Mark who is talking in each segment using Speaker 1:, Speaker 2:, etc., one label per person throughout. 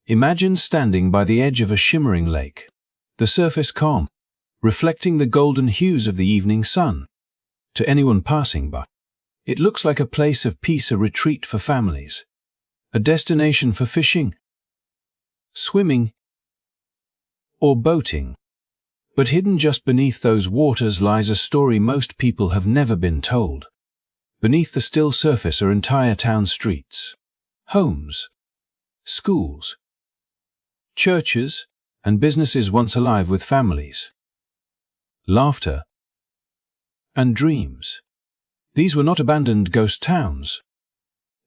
Speaker 1: Imagine standing by the edge of a shimmering lake, the surface calm, reflecting the golden hues of the evening sun. To anyone passing by, it looks like a place of peace, a retreat for families, a destination for fishing, swimming, or boating. But hidden just beneath those waters lies a story most people have never been told. Beneath the still surface are entire town streets, homes, schools, churches, and businesses once alive with families, laughter, and dreams. These were not abandoned ghost towns.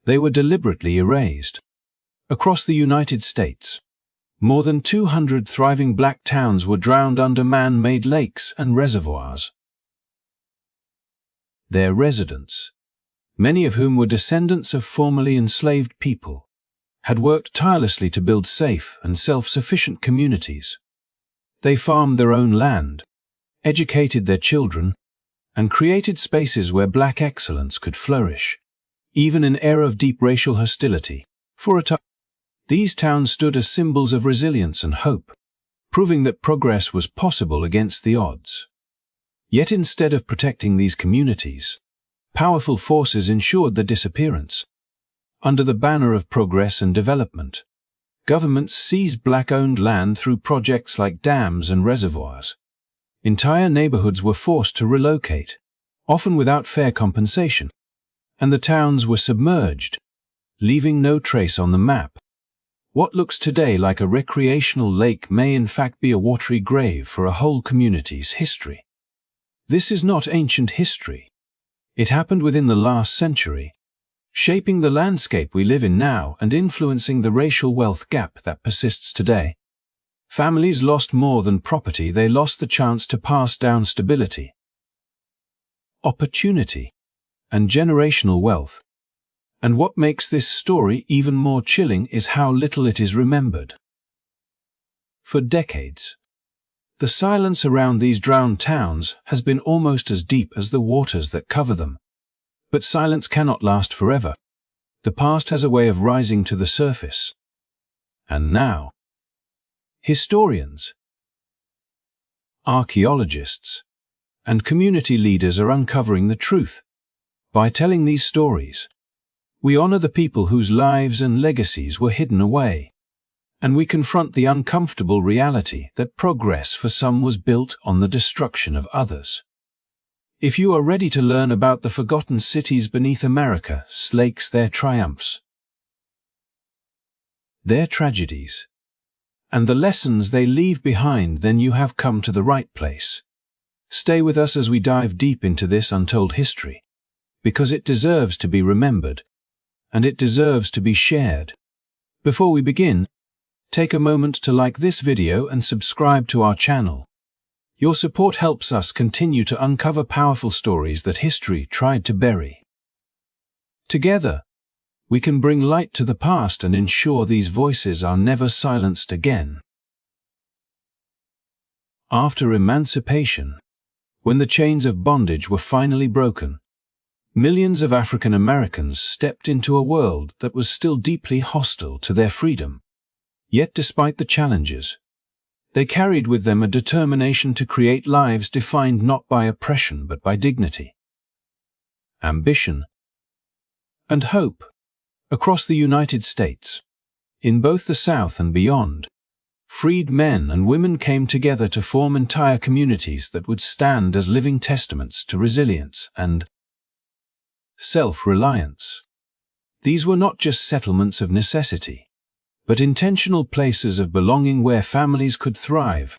Speaker 1: They were deliberately erased. Across the United States, more than 200 thriving black towns were drowned under man-made lakes and reservoirs. Their residents, many of whom were descendants of formerly enslaved people, had worked tirelessly to build safe and self-sufficient communities. They farmed their own land, educated their children, and created spaces where black excellence could flourish, even in an era of deep racial hostility. For a time, these towns stood as symbols of resilience and hope, proving that progress was possible against the odds. Yet instead of protecting these communities, powerful forces ensured their disappearance. Under the banner of progress and development, governments seized black-owned land through projects like dams and reservoirs. Entire neighborhoods were forced to relocate, often without fair compensation, and the towns were submerged, leaving no trace on the map. What looks today like a recreational lake may in fact be a watery grave for a whole community's history. This is not ancient history. It happened within the last century, shaping the landscape we live in now and influencing the racial wealth gap that persists today. Families lost more than property, they lost the chance to pass down stability, opportunity, and generational wealth. And what makes this story even more chilling is how little it is remembered. For decades, the silence around these drowned towns has been almost as deep as the waters that cover them. But silence cannot last forever. The past has a way of rising to the surface. And now, historians, archaeologists, and community leaders are uncovering the truth. By telling these stories, we honor the people whose lives and legacies were hidden away, and we confront the uncomfortable reality that progress for some was built on the destruction of others. If you are ready to learn about the forgotten cities beneath America, lakes, their triumphs, their tragedies, and the lessons they leave behind, then you have come to the right place. Stay with us as we dive deep into this untold history, because it deserves to be remembered, and it deserves to be shared. Before we begin, take a moment to like this video and subscribe to our channel. Your support helps us continue to uncover powerful stories that history tried to bury. Together, we can bring light to the past and ensure these voices are never silenced again. After emancipation, when the chains of bondage were finally broken, millions of African Americans stepped into a world that was still deeply hostile to their freedom. Yet despite the challenges, they carried with them a determination to create lives defined not by oppression but by dignity, ambition, and hope. Across the United States, in both the South and beyond, freed men and women came together to form entire communities that would stand as living testaments to resilience and self-reliance. These were not just settlements of necessity, but intentional places of belonging where families could thrive,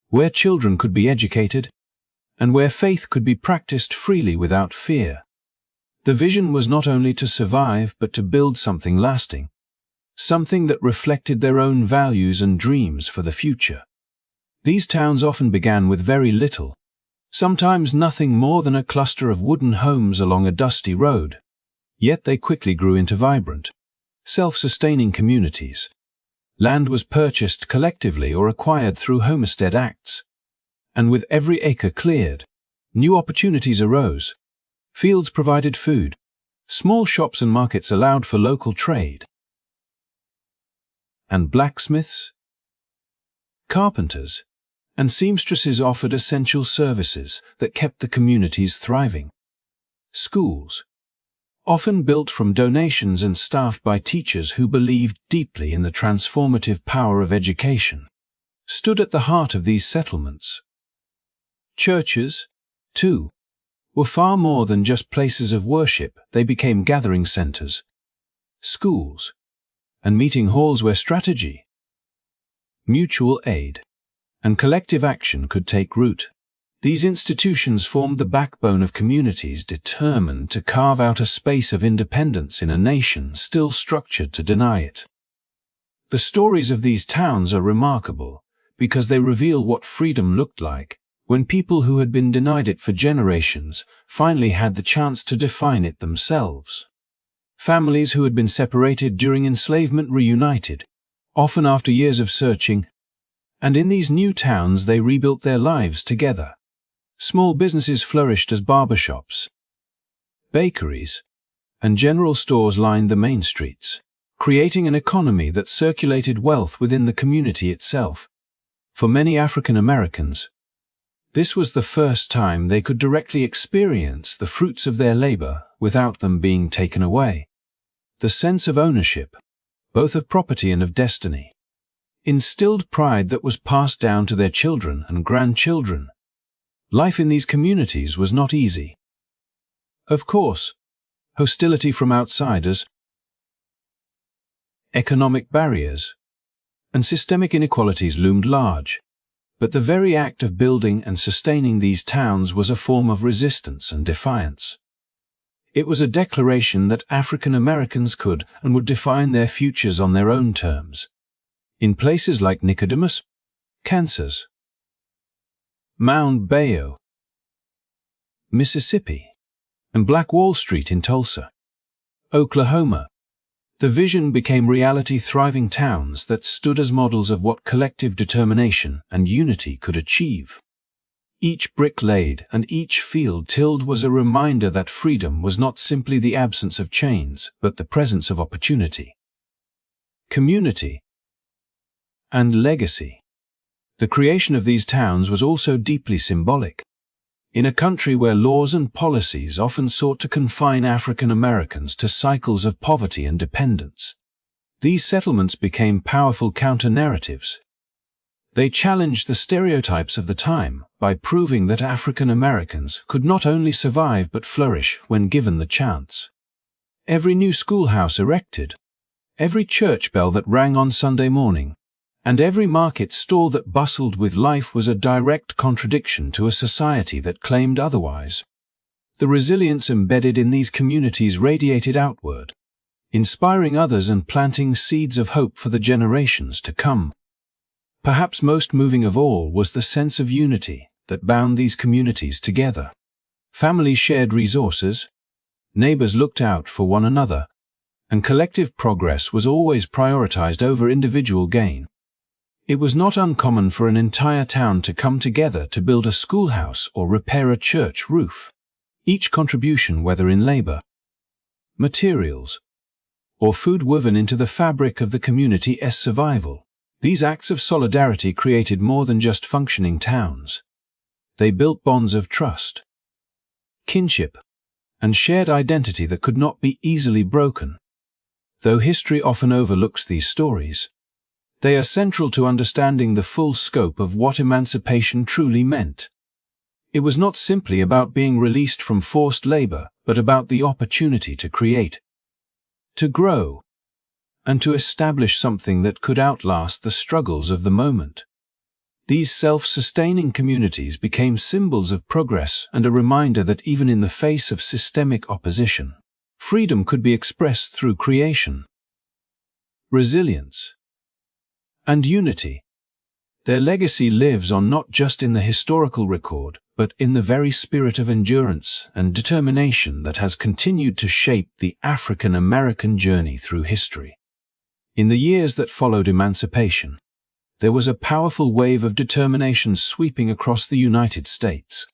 Speaker 1: where children could be educated, and where faith could be practiced freely without fear. The vision was not only to survive but to build something lasting, something that reflected their own values and dreams for the future. These towns often began with very little, sometimes nothing more than a cluster of wooden homes along a dusty road. Yet they quickly grew into vibrant, self-sustaining communities. Land was purchased collectively or acquired through homestead acts, and with every acre cleared, new opportunities arose. Fields provided food, small shops and markets allowed for local trade, and blacksmiths, carpenters, and seamstresses offered essential services that kept the communities thriving. Schools, often built from donations and staffed by teachers who believed deeply in the transformative power of education, stood at the heart of these settlements. Churches, too, were far more than just places of worship. They became gathering centers, schools, and meeting halls where strategy, mutual aid, and collective action could take root. These institutions formed the backbone of communities determined to carve out a space of independence in a nation still structured to deny it. The stories of these towns are remarkable because they reveal what freedom looked like when people who had been denied it for generations finally had the chance to define it themselves. Families who had been separated during enslavement reunited, often after years of searching, and in these new towns they rebuilt their lives together. Small businesses flourished as barbershops, bakeries, and general stores lined the main streets, creating an economy that circulated wealth within the community itself. For many African Americans, this was the first time they could directly experience the fruits of their labor without them being taken away. The sense of ownership, both of property and of destiny, instilled pride that was passed down to their children and grandchildren. Life in these communities was not easy. Of course, hostility from outsiders, economic barriers, and systemic inequalities loomed large, but the very act of building and sustaining these towns was a form of resistance and defiance. It was a declaration that African Americans could and would define their futures on their own terms. In places like Nicodemus, Kansas, Mount Bayo, Mississippi, and Black Wall Street in Tulsa, Oklahoma, the vision became reality. Thriving towns that stood as models of what collective determination and unity could achieve. Each brick laid and each field tilled was a reminder that freedom was not simply the absence of chains, but the presence of opportunity, community, and legacy. The creation of these towns was also deeply symbolic. In a country where laws and policies often sought to confine African Americans to cycles of poverty and dependence, these settlements became powerful counter-narratives. They challenged the stereotypes of the time by proving that African Americans could not only survive but flourish when given the chance. Every new schoolhouse erected, every church bell that rang on Sunday morning, and every market stall that bustled with life was a direct contradiction to a society that claimed otherwise. The resilience embedded in these communities radiated outward, inspiring others and planting seeds of hope for the generations to come. Perhaps most moving of all was the sense of unity that bound these communities together. Families shared resources, neighbors looked out for one another, and collective progress was always prioritized over individual gain. It was not uncommon for an entire town to come together to build a schoolhouse or repair a church roof. Each contribution, whether in labor, materials, or food, woven into the fabric of the community's survival. These acts of solidarity created more than just functioning towns. They built bonds of trust, kinship, and shared identity that could not be easily broken. Though history often overlooks these stories, they are central to understanding the full scope of what emancipation truly meant. It was not simply about being released from forced labor, but about the opportunity to create, to grow, and to establish something that could outlast the struggles of the moment. These self-sustaining communities became symbols of progress and a reminder that even in the face of systemic opposition, freedom could be expressed through creation, resilience, and unity. Their legacy lives on not just in the historical record, but in the very spirit of endurance and determination that has continued to shape the African American journey through history. In the years that followed emancipation, there was a powerful wave of determination sweeping across the United States.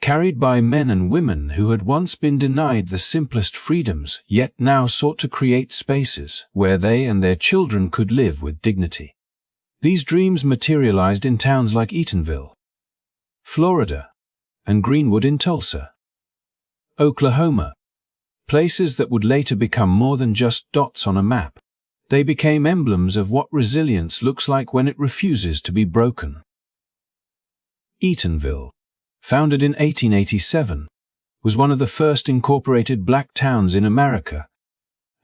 Speaker 1: carried by men and women who had once been denied the simplest freedoms, yet now sought to create spaces where they and their children could live with dignity. These dreams materialized in towns like Eatonville, Florida, and Greenwood in Tulsa, Oklahoma, places that would later become more than just dots on a map. They became emblems of what resilience looks like when it refuses to be broken. Eatonville, founded in 1887, was one of the first incorporated black towns in America,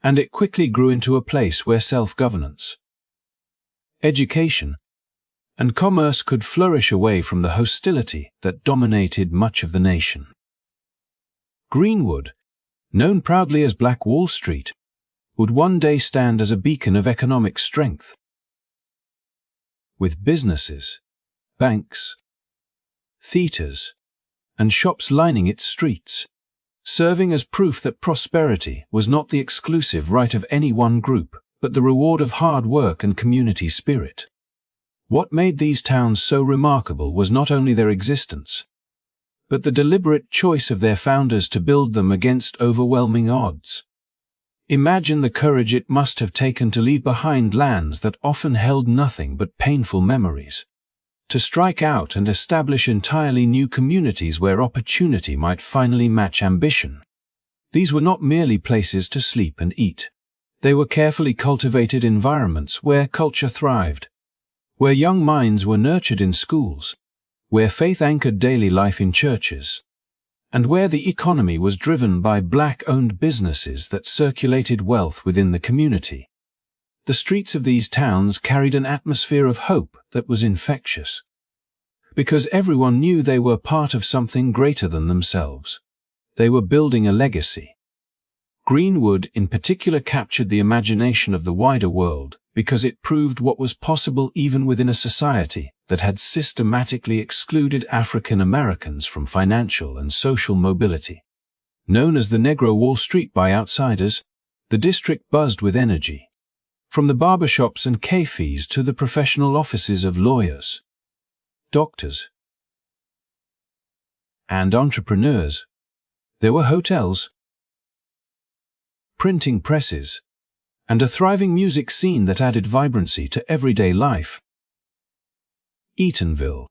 Speaker 1: and it quickly grew into a place where self-governance, education, and commerce could flourish away from the hostility that dominated much of the nation. Greenwood, known proudly as Black Wall Street, would one day stand as a beacon of economic strength. With businesses, banks, theaters, and shops lining its streets, serving as proof that prosperity was not the exclusive right of any one group, but the reward of hard work and community spirit. What made these towns so remarkable was not only their existence, but the deliberate choice of their founders to build them against overwhelming odds. Imagine the courage it must have taken to leave behind lands that often held nothing but painful memories, to strike out and establish entirely new communities where opportunity might finally match ambition. These were not merely places to sleep and eat. They were carefully cultivated environments where culture thrived, where young minds were nurtured in schools, where faith anchored daily life in churches, and where the economy was driven by black-owned businesses that circulated wealth within the community. The streets of these towns carried an atmosphere of hope that was infectious, because everyone knew they were part of something greater than themselves. They were building a legacy. Greenwood in particular captured the imagination of the wider world because it proved what was possible even within a society that had systematically excluded African Americans from financial and social mobility. Known as the Negro Wall Street by outsiders, the district buzzed with energy. From the barbershops and cafes to the professional offices of lawyers, doctors, and entrepreneurs, there were hotels, printing presses, and a thriving music scene that added vibrancy to everyday life. Eatonville,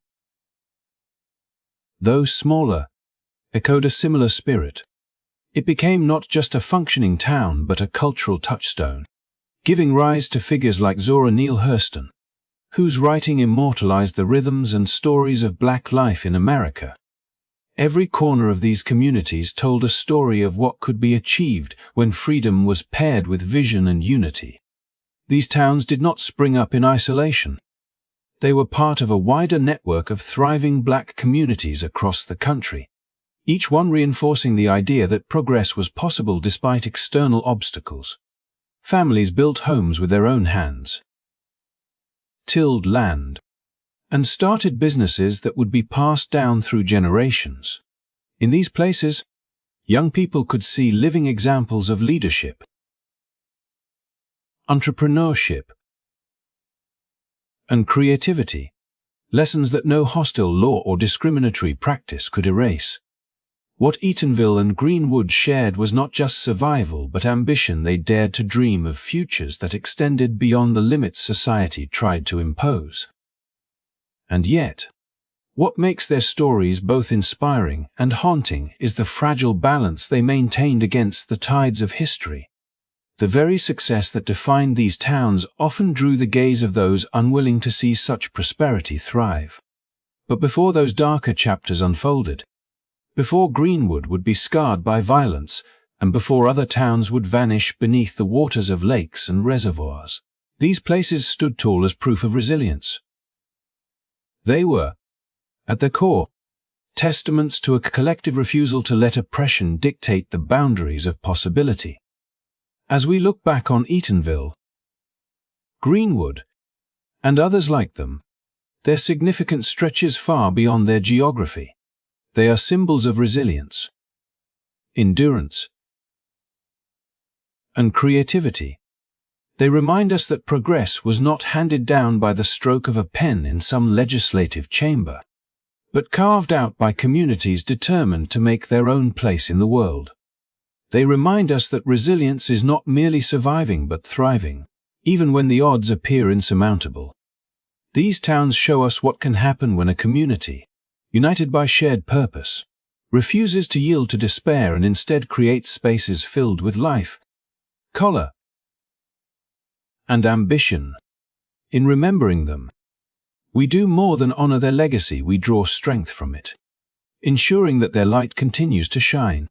Speaker 1: though smaller, echoed a similar spirit. It became not just a functioning town but a cultural touchstone, giving rise to figures like Zora Neale Hurston, whose writing immortalized the rhythms and stories of black life in America. Every corner of these communities told a story of what could be achieved when freedom was paired with vision and unity. These towns did not spring up in isolation. They were part of a wider network of thriving black communities across the country, each one reinforcing the idea that progress was possible despite external obstacles. Families built homes with their own hands, tilled land, and started businesses that would be passed down through generations. In these places, young people could see living examples of leadership, entrepreneurship, and creativity, lessons that no hostile law or discriminatory practice could erase. What Eatonville and Greenwood shared was not just survival but ambition. They dared to dream of futures that extended beyond the limits society tried to impose. And yet, what makes their stories both inspiring and haunting is the fragile balance they maintained against the tides of history. The very success that defined these towns often drew the gaze of those unwilling to see such prosperity thrive. But before those darker chapters unfolded, before Greenwood would be scarred by violence, and before other towns would vanish beneath the waters of lakes and reservoirs, these places stood tall as proof of resilience. They were, at their core, testaments to a collective refusal to let oppression dictate the boundaries of possibility. As we look back on Eatonville, Greenwood, and others like them, their significance stretches far beyond their geography. They are symbols of resilience, endurance, and creativity. They remind us that progress was not handed down by the stroke of a pen in some legislative chamber, but carved out by communities determined to make their own place in the world. They remind us that resilience is not merely surviving but thriving, even when the odds appear insurmountable. These towns show us what can happen when a community, united by shared purpose, refuses to yield to despair and instead creates spaces filled with life, color, and ambition. In remembering them, we do more than honor their legacy, we draw strength from it, ensuring that their light continues to shine,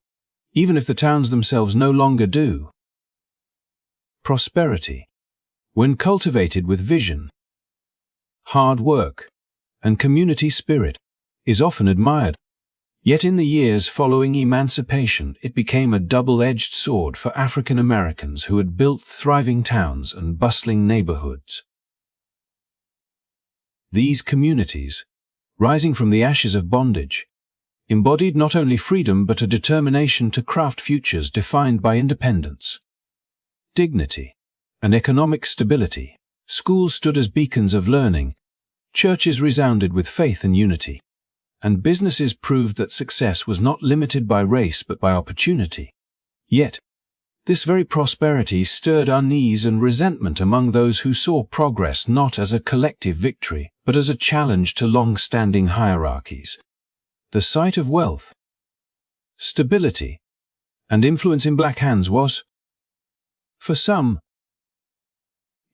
Speaker 1: even if the towns themselves no longer do. Prosperity, when cultivated with vision, hard work, and community spirit, is often admired. Yet in the years following emancipation, it became a double-edged sword for African Americans who had built thriving towns and bustling neighborhoods. These communities, rising from the ashes of bondage, embodied not only freedom but a determination to craft futures defined by independence, dignity, and economic stability. Schools stood as beacons of learning, churches resounded with faith and unity, and businesses proved that success was not limited by race but by opportunity. Yet, this very prosperity stirred unease and resentment among those who saw progress not as a collective victory, but as a challenge to long-standing hierarchies. The sight of wealth, stability, and influence in black hands was, for some,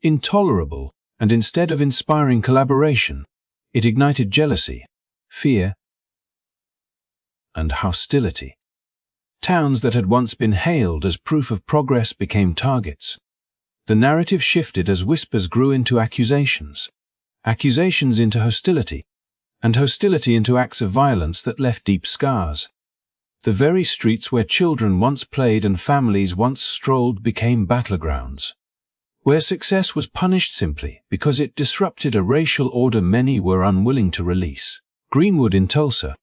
Speaker 1: intolerable, and instead of inspiring collaboration, it ignited jealousy, fear, and hostility. Towns that had once been hailed as proof of progress became targets. The narrative shifted as whispers grew into accusations, accusations into hostility, and hostility into acts of violence that left deep scars. The very streets where children once played and families once strolled became battlegrounds, where success was punished simply because it disrupted a racial order many were unwilling to release. Greenwood in Tulsa,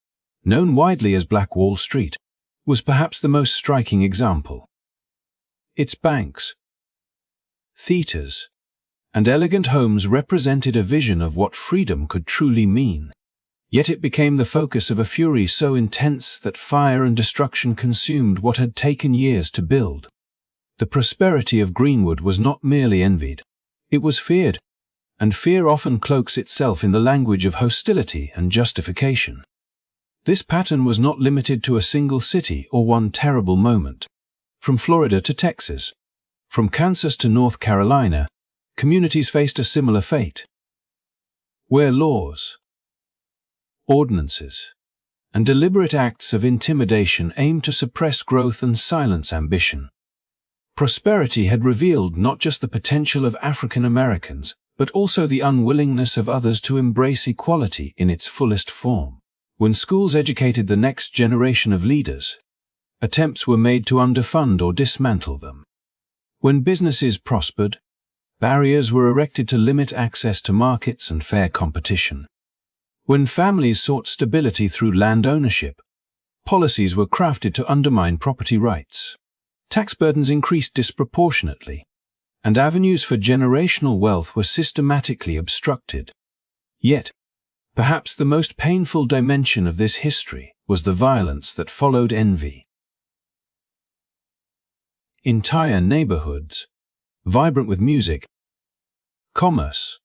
Speaker 1: known widely as Black Wall Street, was perhaps the most striking example. Its banks, theaters, and elegant homes represented a vision of what freedom could truly mean. Yet it became the focus of a fury so intense that fire and destruction consumed what had taken years to build. The prosperity of Greenwood was not merely envied, it was feared, and fear often cloaks itself in the language of hostility and justification. This pattern was not limited to a single city or one terrible moment. From Florida to Texas, from Kansas to North Carolina, communities faced a similar fate, where laws, ordinances, and deliberate acts of intimidation aimed to suppress growth and silence ambition. Prosperity had revealed not just the potential of African Americans, but also the unwillingness of others to embrace equality in its fullest form. When schools educated the next generation of leaders, attempts were made to underfund or dismantle them. When businesses prospered, barriers were erected to limit access to markets and fair competition. When families sought stability through land ownership, policies were crafted to undermine property rights. Tax burdens increased disproportionately, and avenues for generational wealth were systematically obstructed. Yet, perhaps the most painful dimension of this history was the violence that followed envy. Entire neighborhoods, vibrant with music, commerce,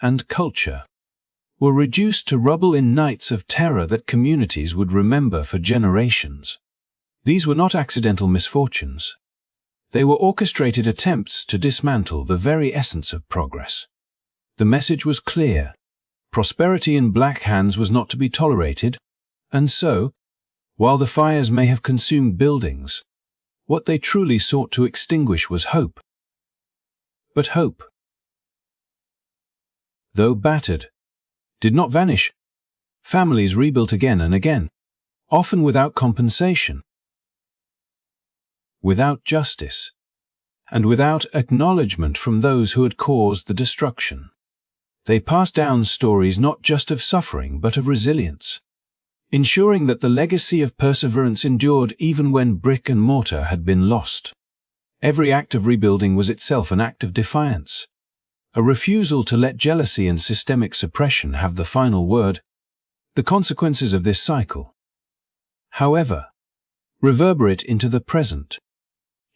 Speaker 1: and culture, were reduced to rubble in nights of terror that communities would remember for generations. These were not accidental misfortunes. They were orchestrated attempts to dismantle the very essence of progress. The message was clear. Prosperity in black hands was not to be tolerated, and so, while the fires may have consumed buildings, what they truly sought to extinguish was hope. But hope, though battered, did not vanish. Families rebuilt again and again, often without compensation, without justice, and without acknowledgement from those who had caused the destruction. They passed down stories not just of suffering but of resilience, ensuring that the legacy of perseverance endured even when brick and mortar had been lost. Every act of rebuilding was itself an act of defiance, a refusal to let jealousy and systemic suppression have the final word. The consequences of this cycle, however, reverberate into the present.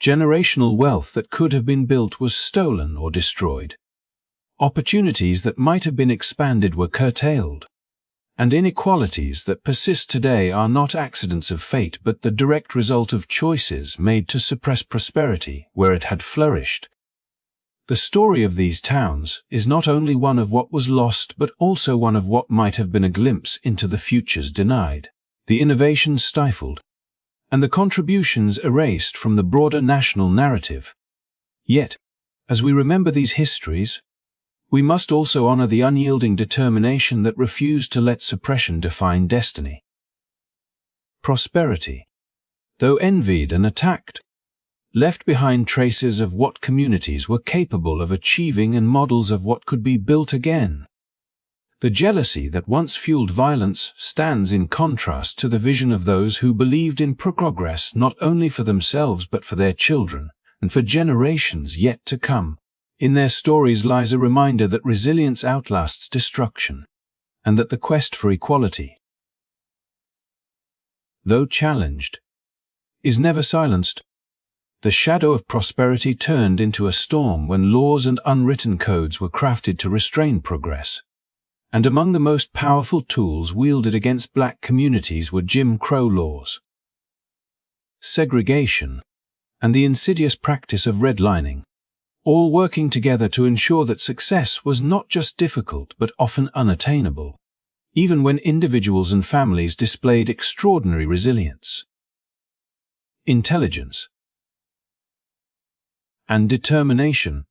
Speaker 1: Generational wealth that could have been built was stolen or destroyed. Opportunities that might have been expanded were curtailed. And inequalities that persist today are not accidents of fate but the direct result of choices made to suppress prosperity where it had flourished. The story of these towns is not only one of what was lost but also one of what might have been a glimpse into the futures denied, the innovations stifled, and the contributions erased from the broader national narrative. Yet, as we remember these histories, we must also honor the unyielding determination that refused to let suppression define destiny. Prosperity, though envied and attacked, left behind traces of what communities were capable of achieving and models of what could be built again. The jealousy that once fueled violence stands in contrast to the vision of those who believed in progress not only for themselves but for their children and for generations yet to come. In their stories lies a reminder that resilience outlasts destruction, and that the quest for equality, though challenged, is never silenced. The shadow of prosperity turned into a storm when laws and unwritten codes were crafted to restrain progress. And among the most powerful tools wielded against black communities were Jim Crow laws, segregation, and the insidious practice of redlining, all working together to ensure that success was not just difficult but often unattainable, even when individuals and families displayed extraordinary resilience, intelligence, and determination.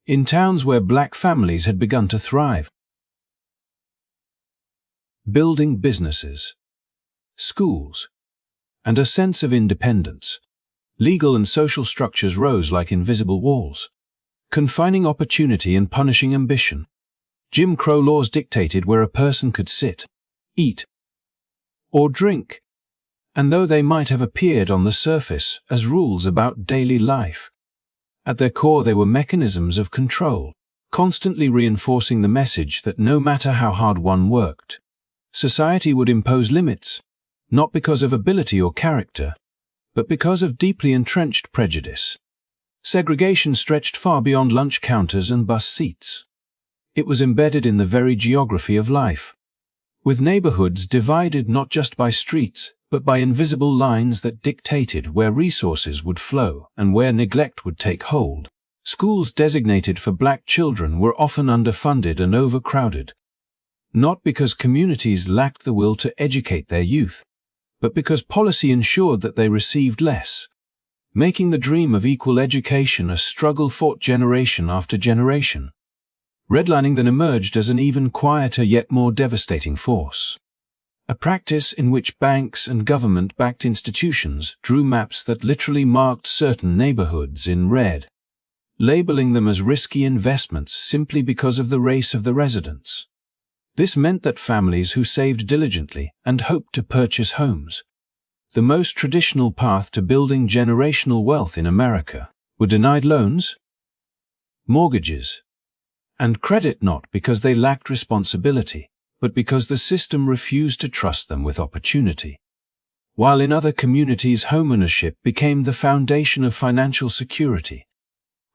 Speaker 1: In towns where black families had begun to thrive, building businesses, schools, and a sense of independence, legal and social structures rose like invisible walls, confining opportunity and punishing ambition. Jim Crow laws dictated where a person could sit, eat, or drink, and though they might have appeared on the surface as rules about daily life, at their core they were mechanisms of control, constantly reinforcing the message that no matter how hard one worked, society would impose limits, not because of ability or character, but because of deeply entrenched prejudice. Segregation stretched far beyond lunch counters and bus seats. It was embedded in the very geography of life, with neighborhoods divided not just by streets, but by invisible lines that dictated where resources would flow and where neglect would take hold. Schools designated for black children were often underfunded and overcrowded, not because communities lacked the will to educate their youth, but because policy ensured that they received less, making the dream of equal education a struggle fought generation after generation. Redlining then emerged as an even quieter yet more devastating force, a practice in which banks and government-backed institutions drew maps that literally marked certain neighborhoods in red, labeling them as risky investments simply because of the race of the residents. This meant that families who saved diligently and hoped to purchase homes, the most traditional path to building generational wealth in America, were denied loans, mortgages, and credit not because they lacked responsibility, but because the system refused to trust them with opportunity. While in other communities homeownership became the foundation of financial security,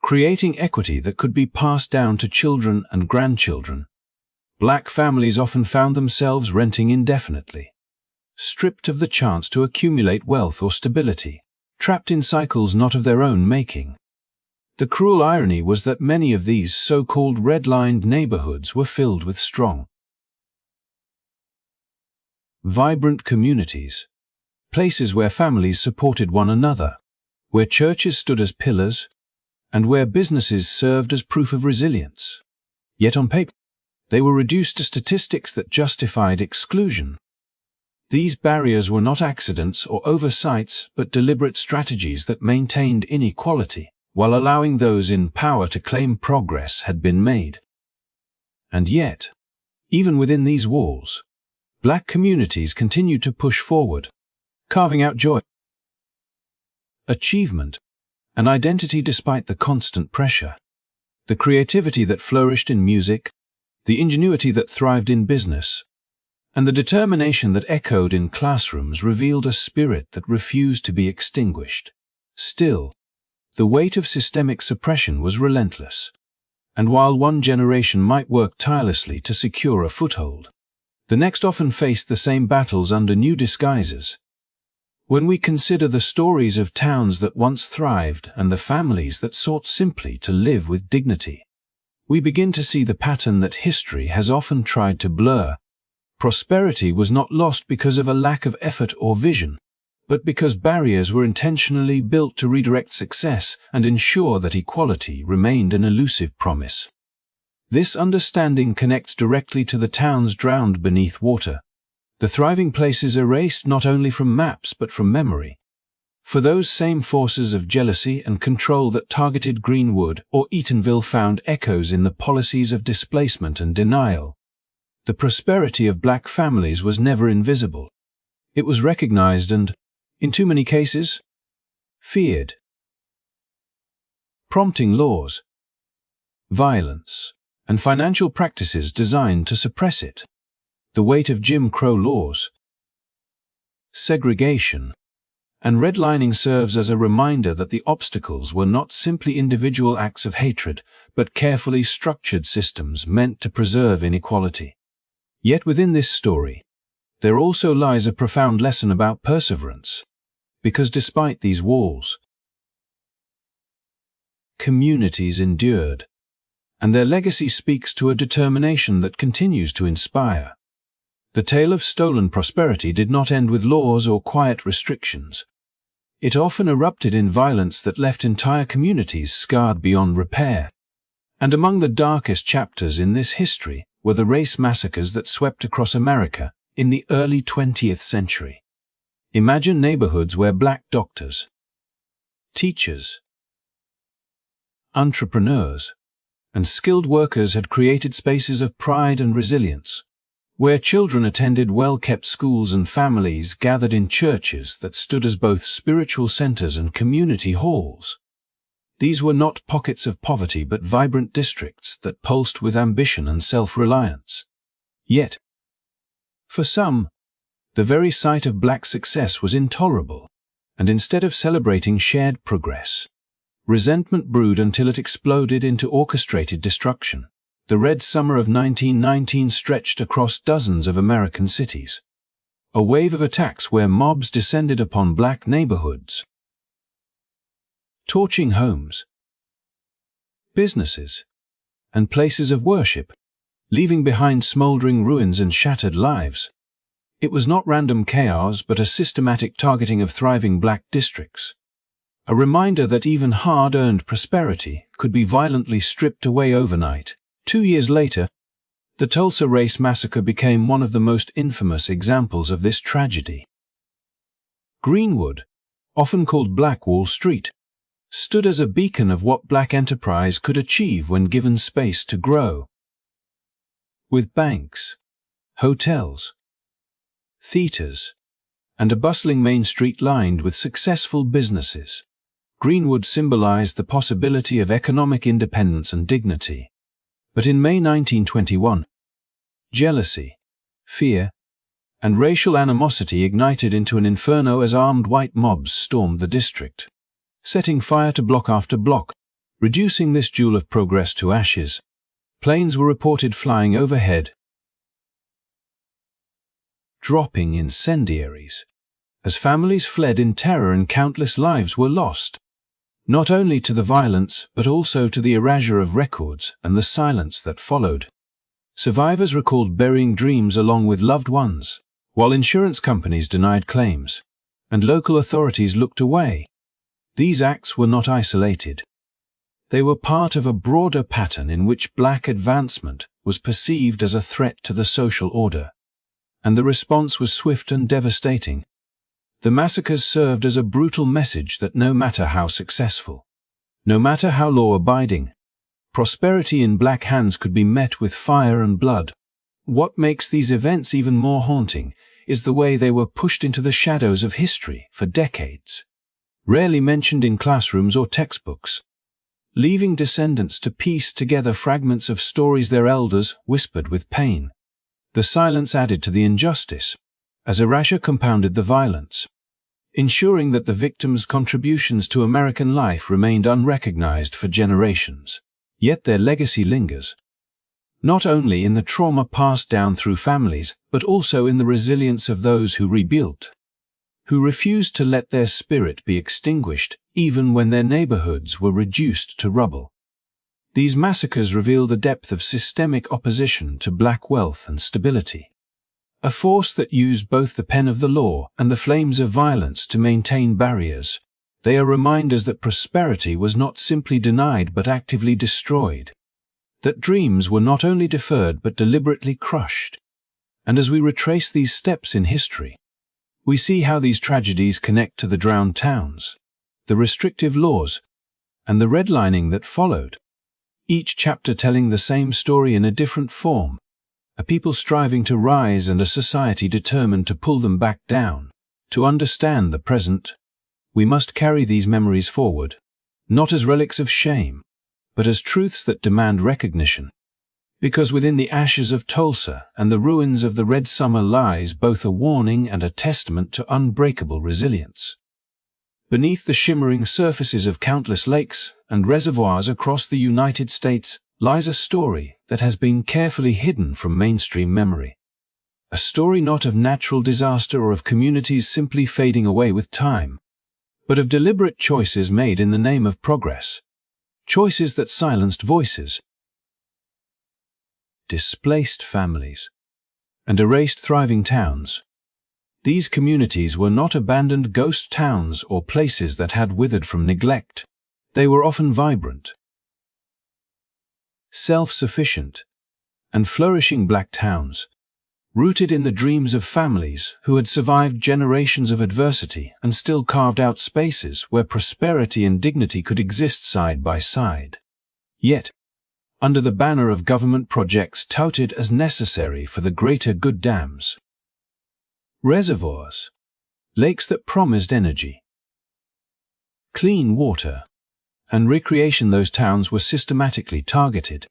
Speaker 1: creating equity that could be passed down to children and grandchildren, black families often found themselves renting indefinitely, stripped of the chance to accumulate wealth or stability, trapped in cycles not of their own making. The cruel irony was that many of these so-called redlined neighborhoods were filled with strong, vibrant communities, places where families supported one another, where churches stood as pillars, and where businesses served as proof of resilience. Yet on paper, they were reduced to statistics that justified exclusion. These barriers were not accidents or oversights but deliberate strategies that maintained inequality, while allowing those in power to claim progress had been made. And yet, even within these walls, black communities continued to push forward, carving out joy, achievement, and identity despite the constant pressure. The creativity that flourished in music, the ingenuity that thrived in business, and the determination that echoed in classrooms revealed a spirit that refused to be extinguished. Still, the weight of systemic suppression was relentless, and while one generation might work tirelessly to secure a foothold, the next often faced the same battles under new disguises. When we consider the stories of towns that once thrived and the families that sought simply to live with dignity, we begin to see the pattern that history has often tried to blur. Prosperity was not lost because of a lack of effort or vision, but because barriers were intentionally built to redirect success and ensure that equality remained an elusive promise. This understanding connects directly to the towns drowned beneath water, the thriving places erased not only from maps but from memory. For those same forces of jealousy and control that targeted Greenwood or Eatonville found echoes in the policies of displacement and denial. The prosperity of black families was never invisible. It was recognized and, in too many cases, feared, prompting laws, violence, and financial practices designed to suppress it. The weight of Jim Crow laws, segregation, and redlining serves as a reminder that the obstacles were not simply individual acts of hatred, but carefully structured systems meant to preserve inequality. Yet within this story, there also lies a profound lesson about perseverance, because despite these walls, communities endured, and their legacy speaks to a determination that continues to inspire. The tale of stolen prosperity did not end with laws or quiet restrictions. It often erupted in violence that left entire communities scarred beyond repair. And among the darkest chapters in this history were the race massacres that swept across America in the early 20th century. Imagine neighborhoods where black doctors, teachers, entrepreneurs, and skilled workers had created spaces of pride and resilience, where children attended well-kept schools and families gathered in churches that stood as both spiritual centers and community halls. These were not pockets of poverty but vibrant districts that pulsed with ambition and self-reliance. Yet, for some, the very sight of black success was intolerable, and instead of celebrating shared progress, resentment brewed until it exploded into orchestrated destruction. The Red Summer of 1919 stretched across dozens of American cities. A wave of attacks where mobs descended upon black neighborhoods, torching homes, businesses, and places of worship, leaving behind smoldering ruins and shattered lives. It was not random chaos but a systematic targeting of thriving black districts. A reminder that even hard-earned prosperity could be violently stripped away overnight. 2 years later, the Tulsa race massacre became one of the most infamous examples of this tragedy. Greenwood, often called Black Wall Street, stood as a beacon of what black enterprise could achieve when given space to grow. With banks, hotels, theaters, and a bustling main street lined with successful businesses, Greenwood symbolized the possibility of economic independence and dignity. But in May 1921, jealousy, fear, and racial animosity ignited into an inferno as armed white mobs stormed the district, setting fire to block after block, reducing this jewel of progress to ashes. Planes were reported flying overhead, dropping incendiaries, as families fled in terror and countless lives were lost. Not only to the violence, but also to the erasure of records and the silence that followed. Survivors recalled burying dreams along with loved ones, while insurance companies denied claims, and local authorities looked away. These acts were not isolated. They were part of a broader pattern in which black advancement was perceived as a threat to the social order, and the response was swift and devastating. The massacres served as a brutal message that no matter how successful, no matter how law-abiding, prosperity in black hands could be met with fire and blood. What makes these events even more haunting is the way they were pushed into the shadows of history for decades, rarely mentioned in classrooms or textbooks, leaving descendants to piece together fragments of stories their elders whispered with pain. The silence added to the injustice, as erasure compounded the violence, ensuring that the victims' contributions to American life remained unrecognized for generations. Yet their legacy lingers, not only in the trauma passed down through families, but also in the resilience of those who rebuilt, who refused to let their spirit be extinguished even when their neighborhoods were reduced to rubble. These massacres reveal the depth of systemic opposition to black wealth and stability, a force that used both the pen of the law and the flames of violence to maintain barriers. They are reminders that prosperity was not simply denied but actively destroyed, that dreams were not only deferred but deliberately crushed. And as we retrace these steps in history, we see how these tragedies connect to the drowned towns, the restrictive laws, and the redlining that followed, each chapter telling the same story in a different form, a people striving to rise and a society determined to pull them back down. To understand the present, we must carry these memories forward, not as relics of shame, but as truths that demand recognition. Because within the ashes of Tulsa and the ruins of the Red Summer lies both a warning and a testament to unbreakable resilience. Beneath the shimmering surfaces of countless lakes and reservoirs across the United States lies a story that has been carefully hidden from mainstream memory. A story not of natural disaster or of communities simply fading away with time, but of deliberate choices made in the name of progress. Choices that silenced voices, displaced families, and erased thriving towns. These communities were not abandoned ghost towns or places that had withered from neglect. They were often vibrant, self-sufficient, and flourishing black towns, rooted in the dreams of families who had survived generations of adversity and still carved out spaces where prosperity and dignity could exist side by side. Yet, under the banner of government projects touted as necessary for the greater good, dams, reservoirs, lakes that promised energy, clean water, and recreation, those towns were systematically targeted,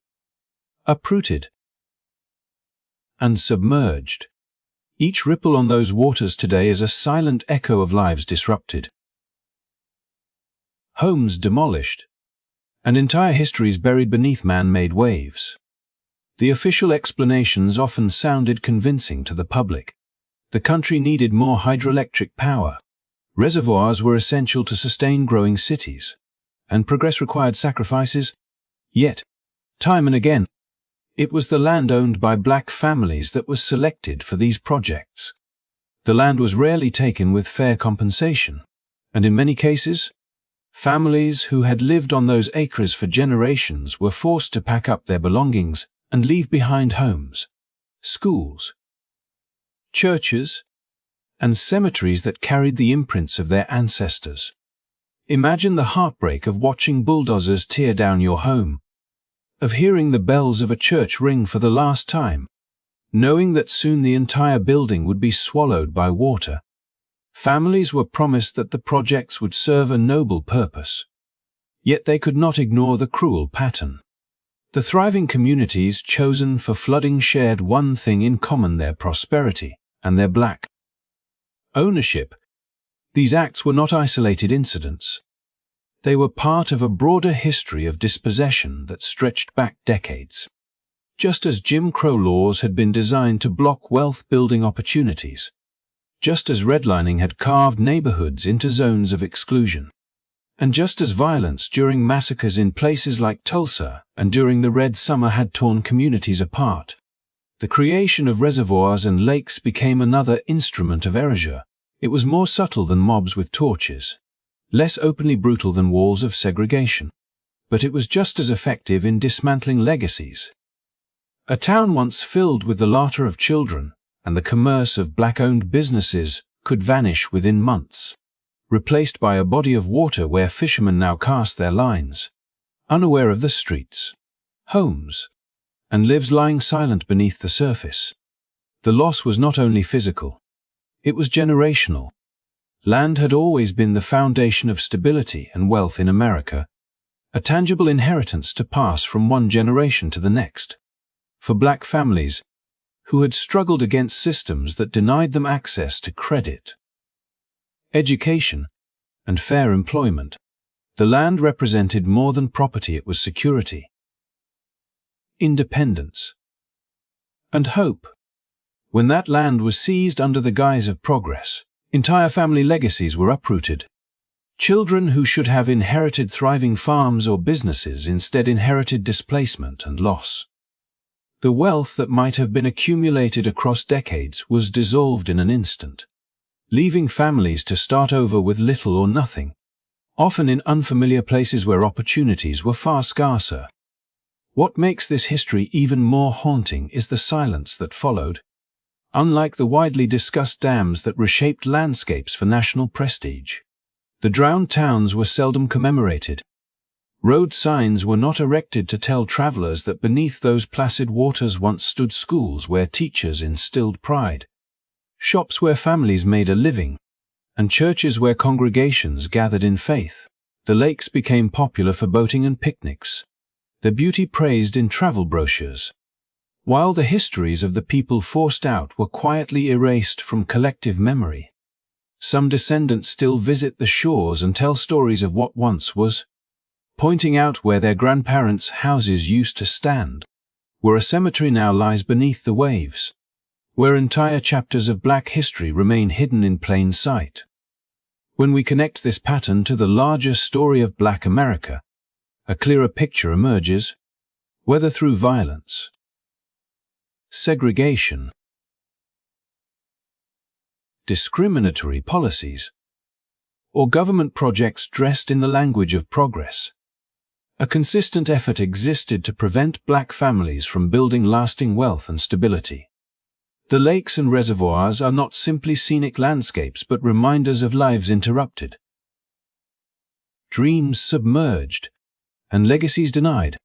Speaker 1: uprooted, and submerged. Each ripple on those waters today is a silent echo of lives disrupted, homes demolished, and entire histories buried beneath man-made waves. The official explanations often sounded convincing to the public. The country needed more hydroelectric power. Reservoirs were essential to sustain growing cities, and progress required sacrifices. Yet, time and again, it was the land owned by black families that was selected for these projects. The land was rarely taken with fair compensation, and in many cases, families who had lived on those acres for generations were forced to pack up their belongings and leave behind homes, schools, churches, and cemeteries that carried the imprints of their ancestors. Imagine the heartbreak of watching bulldozers tear down your home, of hearing the bells of a church ring for the last time, knowing that soon the entire building would be swallowed by water. Families were promised that the projects would serve a noble purpose, yet they could not ignore the cruel pattern. The thriving communities chosen for flooding shared one thing in common: their prosperity and their black ownership. These acts were not isolated incidents. They were part of a broader history of dispossession that stretched back decades. Just as Jim Crow laws had been designed to block wealth-building opportunities, just as redlining had carved neighborhoods into zones of exclusion, and just as violence during massacres in places like Tulsa and during the Red Summer had torn communities apart, the creation of reservoirs and lakes became another instrument of erasure. It was more subtle than mobs with torches, less openly brutal than walls of segregation, but it was just as effective in dismantling legacies. A town once filled with the laughter of children and the commerce of black-owned businesses could vanish within months, replaced by a body of water where fishermen now cast their lines, unaware of the streets, homes, and lives lying silent beneath the surface. The loss was not only physical, it was generational. Land had always been the foundation of stability and wealth in America, a tangible inheritance to pass from one generation to the next. For black families, who had struggled against systems that denied them access to credit, education, and fair employment. The land represented more than property, it was security, independence, and hope. When that land was seized under the guise of progress, entire family legacies were uprooted. Children who should have inherited thriving farms or businesses instead inherited displacement and loss. The wealth that might have been accumulated across decades was dissolved in an instant, leaving families to start over with little or nothing, often in unfamiliar places where opportunities were far scarcer. What makes this history even more haunting is the silence that followed. Unlike the widely discussed dams that reshaped landscapes for national prestige, the drowned towns were seldom commemorated. Road signs were not erected to tell travelers that beneath those placid waters once stood schools where teachers instilled pride, shops where families made a living, and churches where congregations gathered in faith. The lakes became popular for boating and picnics, their beauty praised in travel brochures, while the histories of the people forced out were quietly erased from collective memory. Some descendants still visit the shores and tell stories of what once was, pointing out where their grandparents' houses used to stand, where a cemetery now lies beneath the waves, where entire chapters of Black history remain hidden in plain sight. When we connect this pattern to the larger story of Black America, a clearer picture emerges, whether through violence, segregation, discriminatory policies, or government projects dressed in the language of progress. A consistent effort existed to prevent Black families from building lasting wealth and stability. The lakes and reservoirs are not simply scenic landscapes but reminders of lives interrupted, dreams submerged, and legacies denied.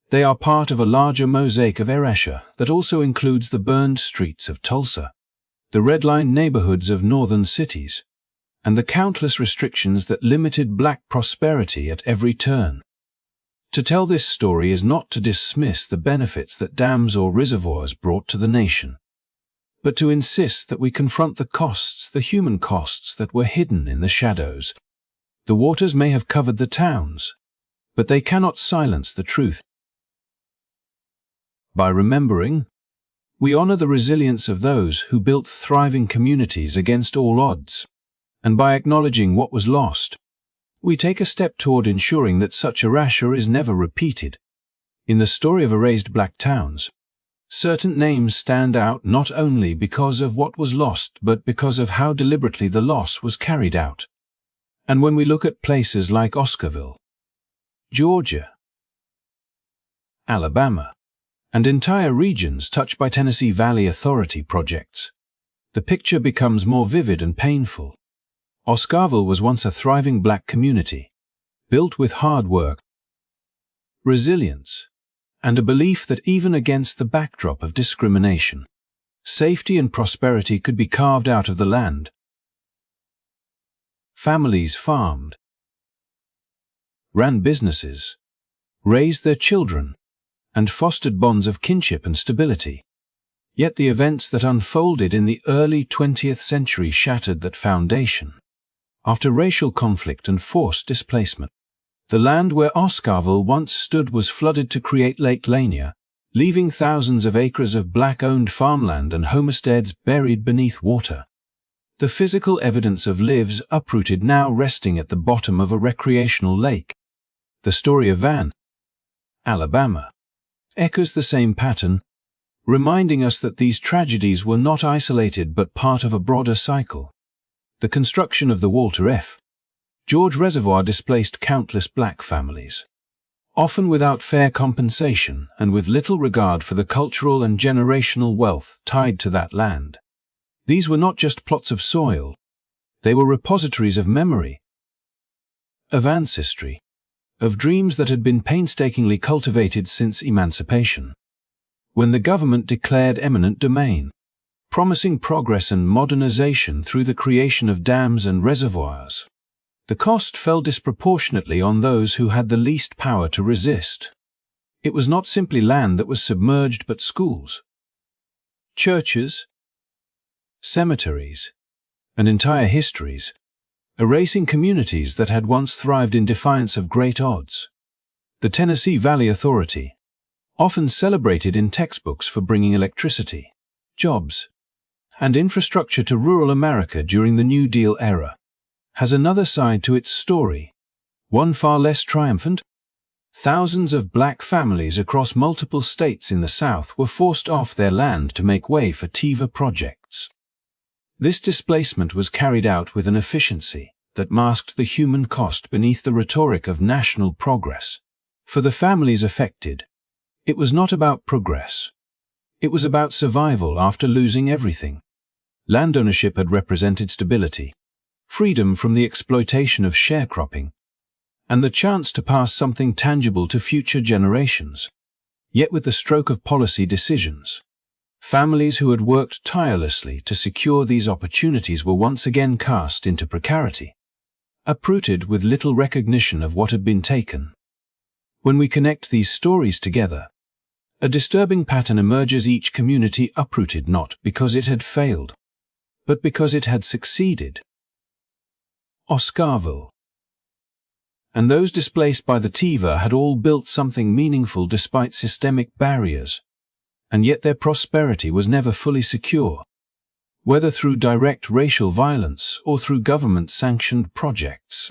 Speaker 1: They are part of a larger mosaic of erasure that also includes the burned streets of Tulsa, the red-lined neighborhoods of northern cities, and the countless restrictions that limited Black prosperity at every turn. To tell this story is not to dismiss the benefits that dams or reservoirs brought to the nation, but to insist that we confront the costs, the human costs that were hidden in the shadows. The waters may have covered the towns, but they cannot silence the truth. By remembering, we honor the resilience of those who built thriving communities against all odds, and by acknowledging what was lost, we take a step toward ensuring that such erasure is never repeated. In the story of erased Black towns, certain names stand out not only because of what was lost but because of how deliberately the loss was carried out. And when we look at places like Oscarville, Georgia, Alabama, and entire regions touched by Tennessee Valley Authority projects, the picture becomes more vivid and painful. Oscarville was once a thriving Black community, built with hard work, resilience, and a belief that even against the backdrop of discrimination, safety and prosperity could be carved out of the land. Families farmed, ran businesses, raised their children, and fostered bonds of kinship and stability. Yet the events that unfolded in the early 20th century shattered that foundation. After racial conflict and forced displacement, the land where Oscarville once stood was flooded to create Lake Lanier, leaving thousands of acres of Black-owned farmland and homesteads buried beneath water. The physical evidence of lives uprooted now resting at the bottom of a recreational lake. The story of Van, Alabama, echoes the same pattern, reminding us that these tragedies were not isolated but part of a broader cycle. The construction of the Walter F. George Reservoir displaced countless Black families, often without fair compensation and with little regard for the cultural and generational wealth tied to that land. These were not just plots of soil, they were repositories of memory, of ancestry, of dreams that had been painstakingly cultivated since emancipation. When the government declared eminent domain, promising progress and modernization through the creation of dams and reservoirs, the cost fell disproportionately on those who had the least power to resist. It was not simply land that was submerged but schools, churches, cemeteries, and entire histories, erasing communities that had once thrived in defiance of great odds. The Tennessee Valley Authority, often celebrated in textbooks for bringing electricity, jobs, and infrastructure to rural America during the New Deal era, has another side to its story, one far less triumphant. Thousands of black families across multiple states in the South were forced off their land to make way for TIVA projects. This displacement was carried out with an efficiency that masked the human cost beneath the rhetoric of national progress. For the families affected, it was not about progress. It was about survival after losing everything. Land ownership had represented stability, freedom from the exploitation of sharecropping, and the chance to pass something tangible to future generations. Yet with the stroke of policy decisions, families who had worked tirelessly to secure these opportunities were once again cast into precarity, uprooted with little recognition of what had been taken. When we connect these stories together, a disturbing pattern emerges: each community uprooted not because it had failed, but because it had succeeded. Oscarville and those displaced by the TIVA had all built something meaningful despite systemic barriers, and yet their prosperity was never fully secure, whether through direct racial violence or through government-sanctioned projects.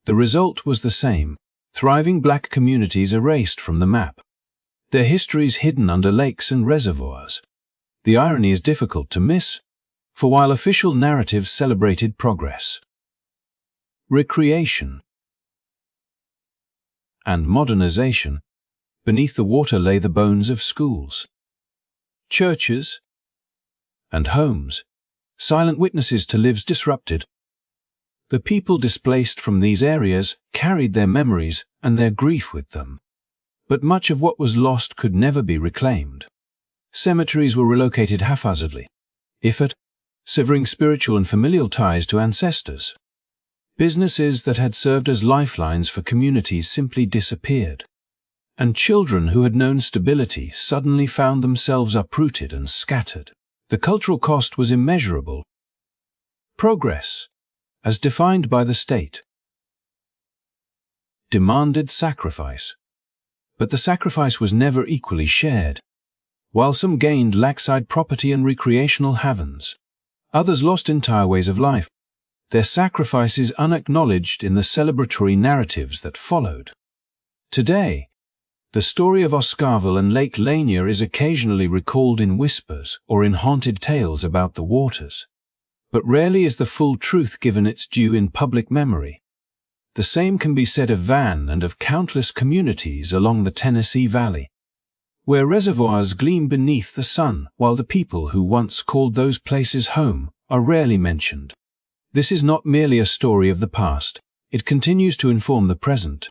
Speaker 1: The result was the same: thriving black communities erased from the map, their histories hidden under lakes and reservoirs. The irony is difficult to miss, for while official narratives celebrated progress, recreation, and modernization, beneath the water lay the bones of schools, churches, and homes, silent witnesses to lives disrupted. The people displaced from these areas carried their memories and their grief with them. But much of what was lost could never be reclaimed. Cemeteries were relocated haphazardly, if at, severing spiritual and familial ties to ancestors. Businesses that had served as lifelines for communities simply disappeared, and children who had known stability suddenly found themselves uprooted and scattered. The cultural cost was immeasurable. Progress, as defined by the state, demanded sacrifice, but the sacrifice was never equally shared. While some gained lakeside property and recreational havens, others lost entire ways of life, their sacrifices unacknowledged in the celebratory narratives that followed. Today, the story of Oscarville and Lake Lanier is occasionally recalled in whispers or in haunted tales about the waters, but rarely is the full truth given its due in public memory. The same can be said of Van and of countless communities along the Tennessee Valley, where reservoirs gleam beneath the sun while the people who once called those places home are rarely mentioned. This is not merely a story of the past, it continues to inform the present.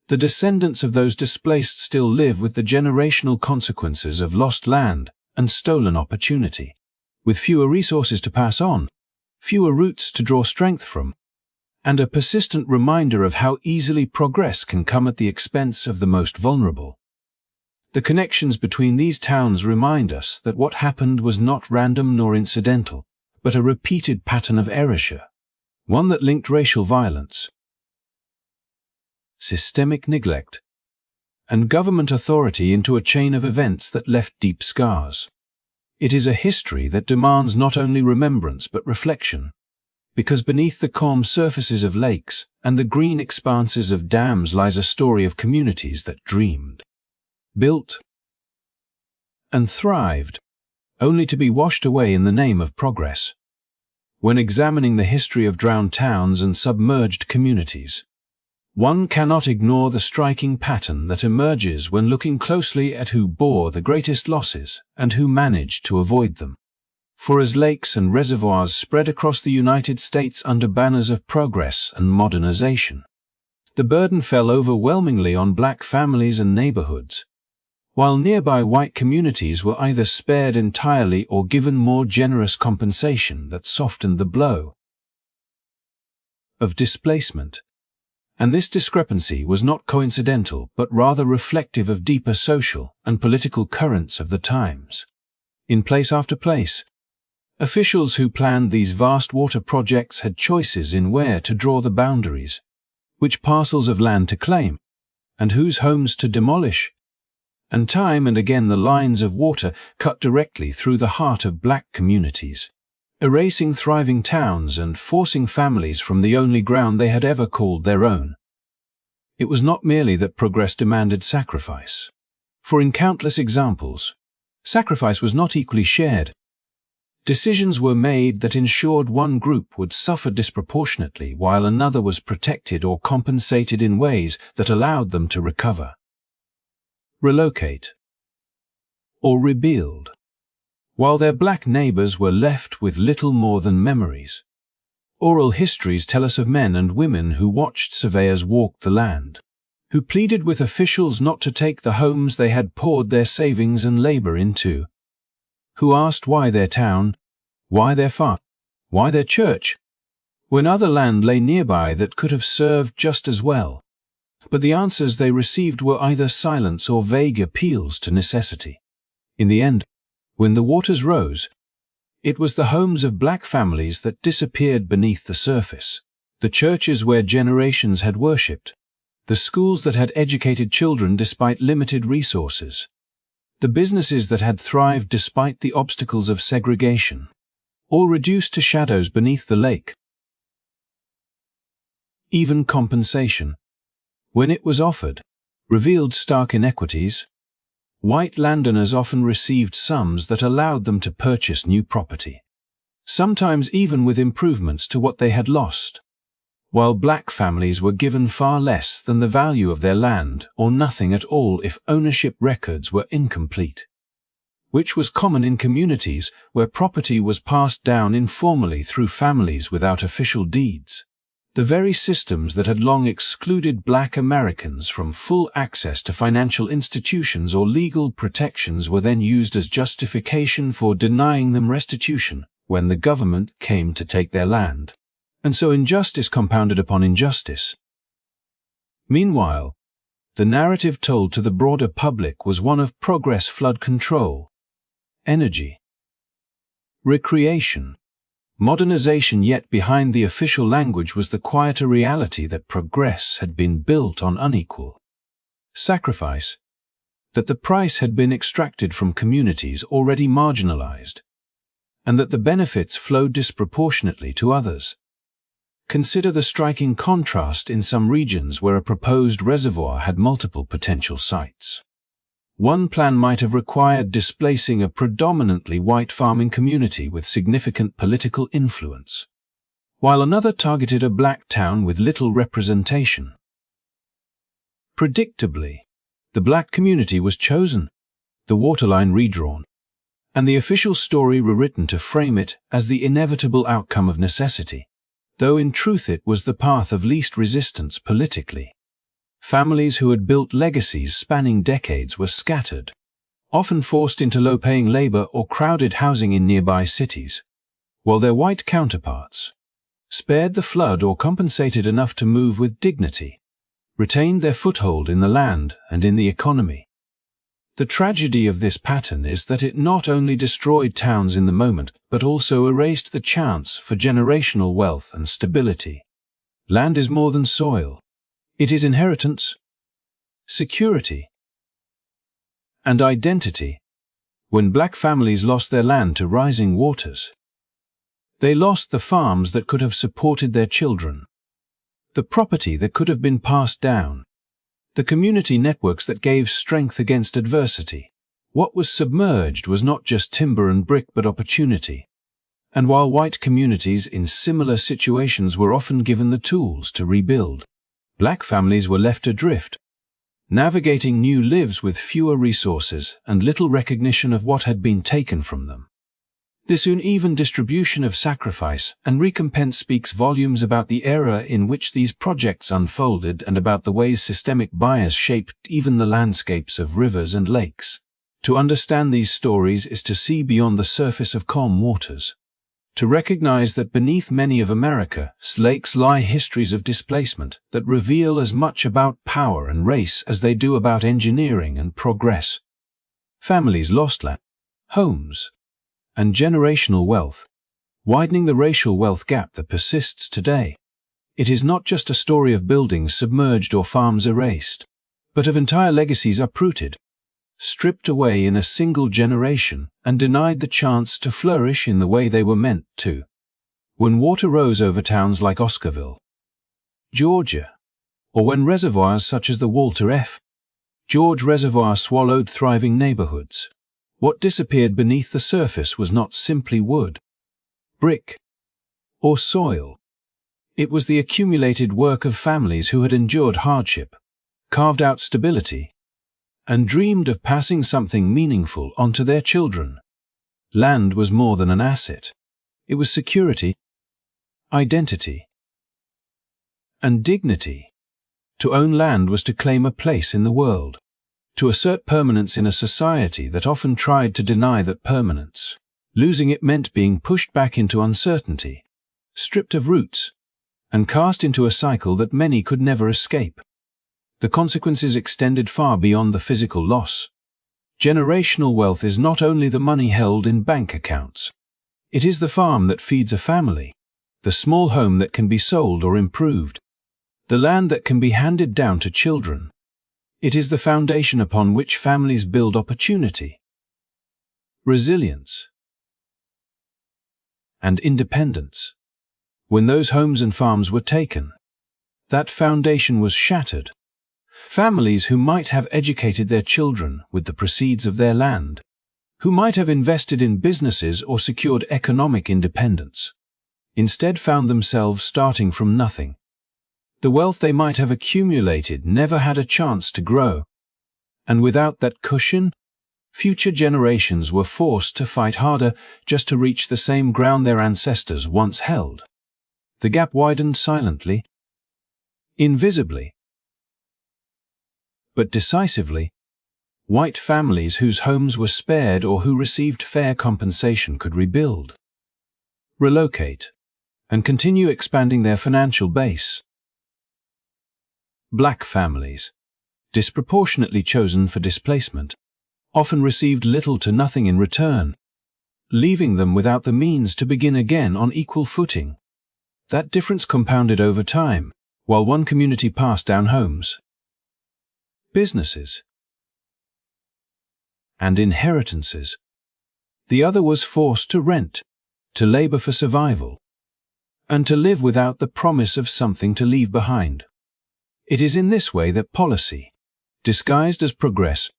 Speaker 1: The descendants of those displaced still live with the generational consequences of lost land and stolen opportunity. With fewer resources to pass on, fewer roots to draw strength from, and a persistent reminder of how easily progress can come at the expense of the most vulnerable. The connections between these towns remind us that what happened was not random nor incidental, but a repeated pattern of erasure, one that linked racial violence, systemic neglect, and government authority into a chain of events that left deep scars. It is a history that demands not only remembrance but reflection, because beneath the calm surfaces of lakes and the green expanses of dams lies a story of communities that dreamed, built, and thrived, only to be washed away in the name of progress. When examining the history of drowned towns and submerged communities, one cannot ignore the striking pattern that emerges when looking closely at who bore the greatest losses and who managed to avoid them. For as lakes and reservoirs spread across the United States under banners of progress and modernization, the burden fell overwhelmingly on black families and neighborhoods, while nearby white communities were either spared entirely or given more generous compensation that softened the blow of displacement. And this discrepancy was not coincidental but rather reflective of deeper social and political currents of the times. in place after place. Officials who planned these vast water projects had choices in where to draw the boundaries, which parcels of land to claim, and whose homes to demolish. And time and again the lines of water cut directly through the heart of black communities, erasing thriving towns and forcing families from the only ground they had ever called their own. It was not merely that progress demanded sacrifice. For in countless examples, sacrifice was not equally shared. Decisions were made that ensured one group would suffer disproportionately while another was protected or compensated in ways that allowed them to recover, relocate, or rebuild, while their black neighbors were left with little more than memories. Oral histories tell us of men and women who watched surveyors walk the land, who pleaded with officials not to take the homes they had poured their savings and labor into, who asked why their town, why their farm, why their church, when other land lay nearby that could have served just as well. But the answers they received were either silence or vague appeals to necessity. In the end, when the waters rose, it was the homes of black families that disappeared beneath the surface, the churches where generations had worshipped, the schools that had educated children despite limited resources, the businesses that had thrived despite the obstacles of segregation, all reduced to shadows beneath the lake. Even compensation, when it was offered, revealed stark inequities. White landowners often received sums that allowed them to purchase new property, sometimes even with improvements to what they had lost, while black families were given far less than the value of their land or nothing at all if ownership records were incomplete, which was common in communities where property was passed down informally through families without official deeds. The very systems that had long excluded black Americans from full access to financial institutions or legal protections were then used as justification for denying them restitution when the government came to take their land. And so injustice compounded upon injustice. Meanwhile, the narrative told to the broader public was one of progress, flood control, energy, recreation, modernization, yet behind the official language was the quieter reality that progress had been built on unequal sacrifice, that the price had been extracted from communities already marginalized, and that the benefits flowed disproportionately to others. Consider the striking contrast in some regions where a proposed reservoir had multiple potential sites. One plan might have required displacing a predominantly white farming community with significant political influence, while another targeted a black town with little representation. Predictably, the black community was chosen, the waterline redrawn, and the official story rewritten to frame it as the inevitable outcome of necessity, though in truth it was the path of least resistance politically. Families who had built legacies spanning decades were scattered, often forced into low-paying labor or crowded housing in nearby cities, while their white counterparts, spared the flood or compensated enough to move with dignity, retained their foothold in the land and in the economy. The tragedy of this pattern is that it not only destroyed towns in the moment, but also erased the chance for generational wealth and stability. Land is more than soil. It is inheritance, security, and identity. When black families lost their land to rising waters, they lost the farms that could have supported their children, the property that could have been passed down, the community networks that gave strength against adversity. What was submerged was not just timber and brick but opportunity. And while white communities in similar situations were often given the tools to rebuild, black families were left adrift, navigating new lives with fewer resources and little recognition of what had been taken from them. This uneven distribution of sacrifice and recompense speaks volumes about the era in which these projects unfolded and about the ways systemic bias shaped even the landscapes of rivers and lakes. To understand these stories is to see beyond the surface of calm waters, to recognize that beneath many of America's lakes lie histories of displacement that reveal as much about power and race as they do about engineering and progress. Families lost land, homes, and generational wealth, widening the racial wealth gap that persists today. It is not just a story of buildings submerged or farms erased, but of entire legacies uprooted, stripped away in a single generation, and denied the chance to flourish in the way they were meant to. When water rose over towns like Oscarville, Georgia, or when reservoirs such as the Walter F. George Reservoir swallowed thriving neighborhoods, what disappeared beneath the surface was not simply wood, brick, or soil. It was the accumulated work of families who had endured hardship, carved out stability, and dreamed of passing something meaningful on to their children. Land was more than an asset. It was security, identity, and dignity. To own land was to claim a place in the world, to assert permanence in a society that often tried to deny that permanence. Losing it meant being pushed back into uncertainty, stripped of roots, and cast into a cycle that many could never escape. The consequences extended far beyond the physical loss. Generational wealth is not only the money held in bank accounts. It is the farm that feeds a family, the small home that can be sold or improved, the land that can be handed down to children. It is the foundation upon which families build opportunity, resilience, and independence. When those homes and farms were taken, that foundation was shattered. Families who might have educated their children with the proceeds of their land, who might have invested in businesses or secured economic independence, instead found themselves starting from nothing. The wealth they might have accumulated never had a chance to grow, and without that cushion, future generations were forced to fight harder just to reach the same ground their ancestors once held. The gap widened silently, invisibly, but decisively. White families whose homes were spared or who received fair compensation could rebuild, relocate, and continue expanding their financial base. Black families, disproportionately chosen for displacement, often received little to nothing in return, leaving them without the means to begin again on equal footing. That difference compounded over time, while one community passed down homes, businesses, and inheritances. The other was forced to rent, to labor for survival, and to live without the promise of something to leave behind. It is in this way that policy, disguised as progress,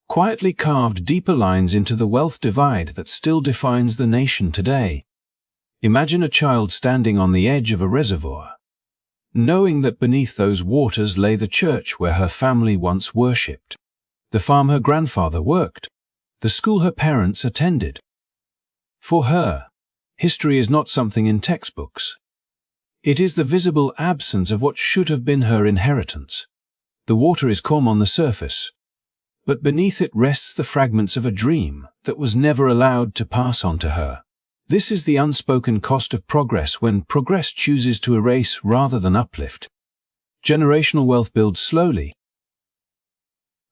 Speaker 1: quietly carved deeper lines into the wealth divide that still defines the nation today. Imagine a child standing on the edge of a reservoir, knowing that beneath those waters lay the church where her family once worshipped, the farm her grandfather worked, the school her parents attended. For her, history is not something in textbooks. It is the visible absence of what should have been her inheritance. The water is calm on the surface, but beneath it rests the fragments of a dream that was never allowed to pass on to her. This is the unspoken cost of progress when progress chooses to erase rather than uplift. Generational wealth builds slowly,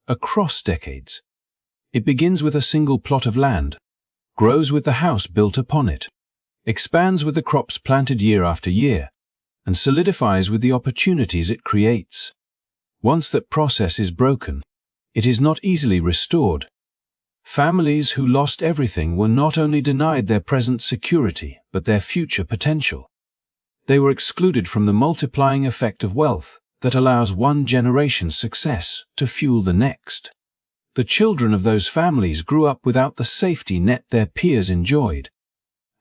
Speaker 1: across decades. It begins with a single plot of land, grows with the house built upon it, expands with the crops planted year after year, and solidifies with the opportunities it creates. Once that process is broken, it is not easily restored. Families who lost everything were not only denied their present security, but their future potential. They were excluded from the multiplying effect of wealth that allows one generation's success to fuel the next. The children of those families grew up without the safety net their peers enjoyed,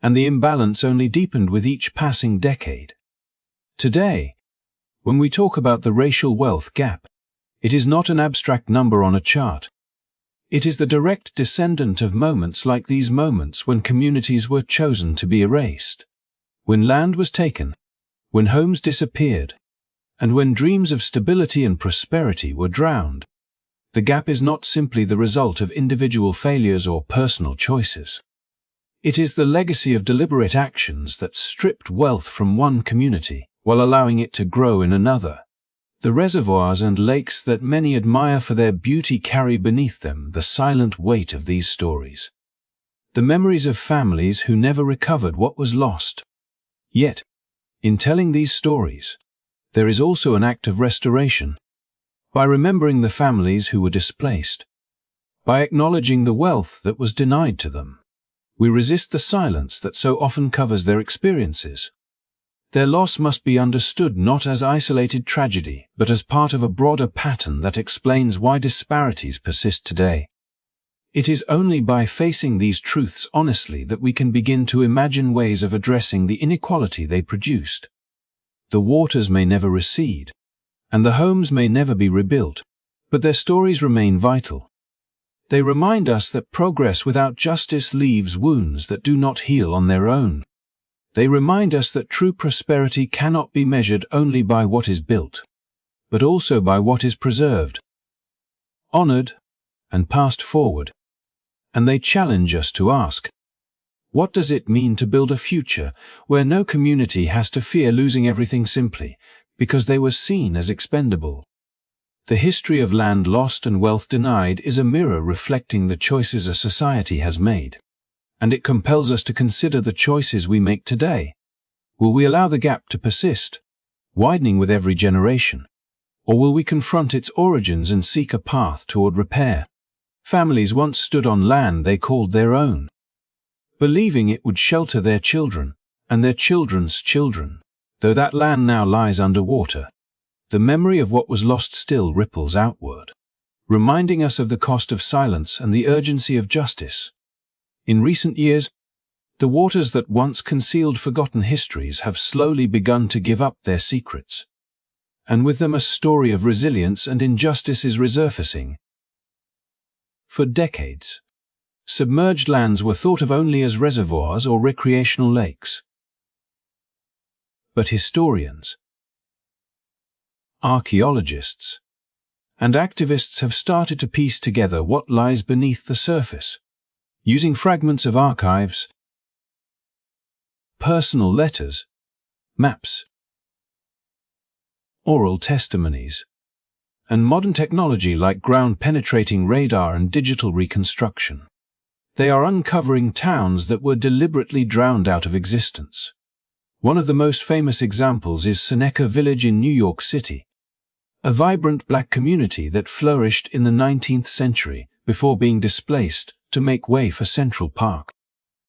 Speaker 1: and the imbalance only deepened with each passing decade. Today, when we talk about the racial wealth gap, it is not an abstract number on a chart. It is the direct descendant of moments like these moments when communities were chosen to be erased, when land was taken, when homes disappeared, and when dreams of stability and prosperity were drowned. The gap is not simply the result of individual failures or personal choices. It is the legacy of deliberate actions that stripped wealth from one community while allowing it to grow in another. The reservoirs and lakes that many admire for their beauty carry beneath them the silent weight of these stories. the memories of families who never recovered what was lost. Yet, in telling these stories, there is also an act of restoration. By remembering the families who were displaced, by acknowledging the wealth that was denied to them, we resist the silence that so often covers their experiences. Their loss must be understood not as isolated tragedy, but as part of a broader pattern that explains why disparities persist today. It is only by facing these truths honestly that we can begin to imagine ways of addressing the inequality they produced. The waters may never recede, and the homes may never be rebuilt, but their stories remain vital. They remind us that progress without justice leaves wounds that do not heal on their own. They remind us that true prosperity cannot be measured only by what is built, but also by what is preserved, honored, and passed forward. And they challenge us to ask, what does it mean to build a future where no community has to fear losing everything simply because they were seen as expendable? The history of land lost and wealth denied is a mirror reflecting the choices a society has made, and it compels us to consider the choices we make today. Will we allow the gap to persist, widening with every generation, or will we confront its origins and seek a path toward repair? Families once stood on land they called their own, believing it would shelter their children and their children's children. Though that land now lies underwater, the memory of what was lost still ripples outward, reminding us of the cost of silence and the urgency of justice. In recent years, the waters that once concealed forgotten histories have slowly begun to give up their secrets, and with them a story of resilience and injustice is resurfacing. For decades, submerged lands were thought of only as reservoirs or recreational lakes. But historians, archaeologists, and activists have started to piece together what lies beneath the surface, using fragments of archives, personal letters, maps, oral testimonies, and modern technology like ground-penetrating radar and digital reconstruction. They are uncovering towns that were deliberately drowned out of existence. One of the most famous examples is Seneca Village in New York City, a vibrant black community that flourished in the 19th century before being displaced to make way for Central Park.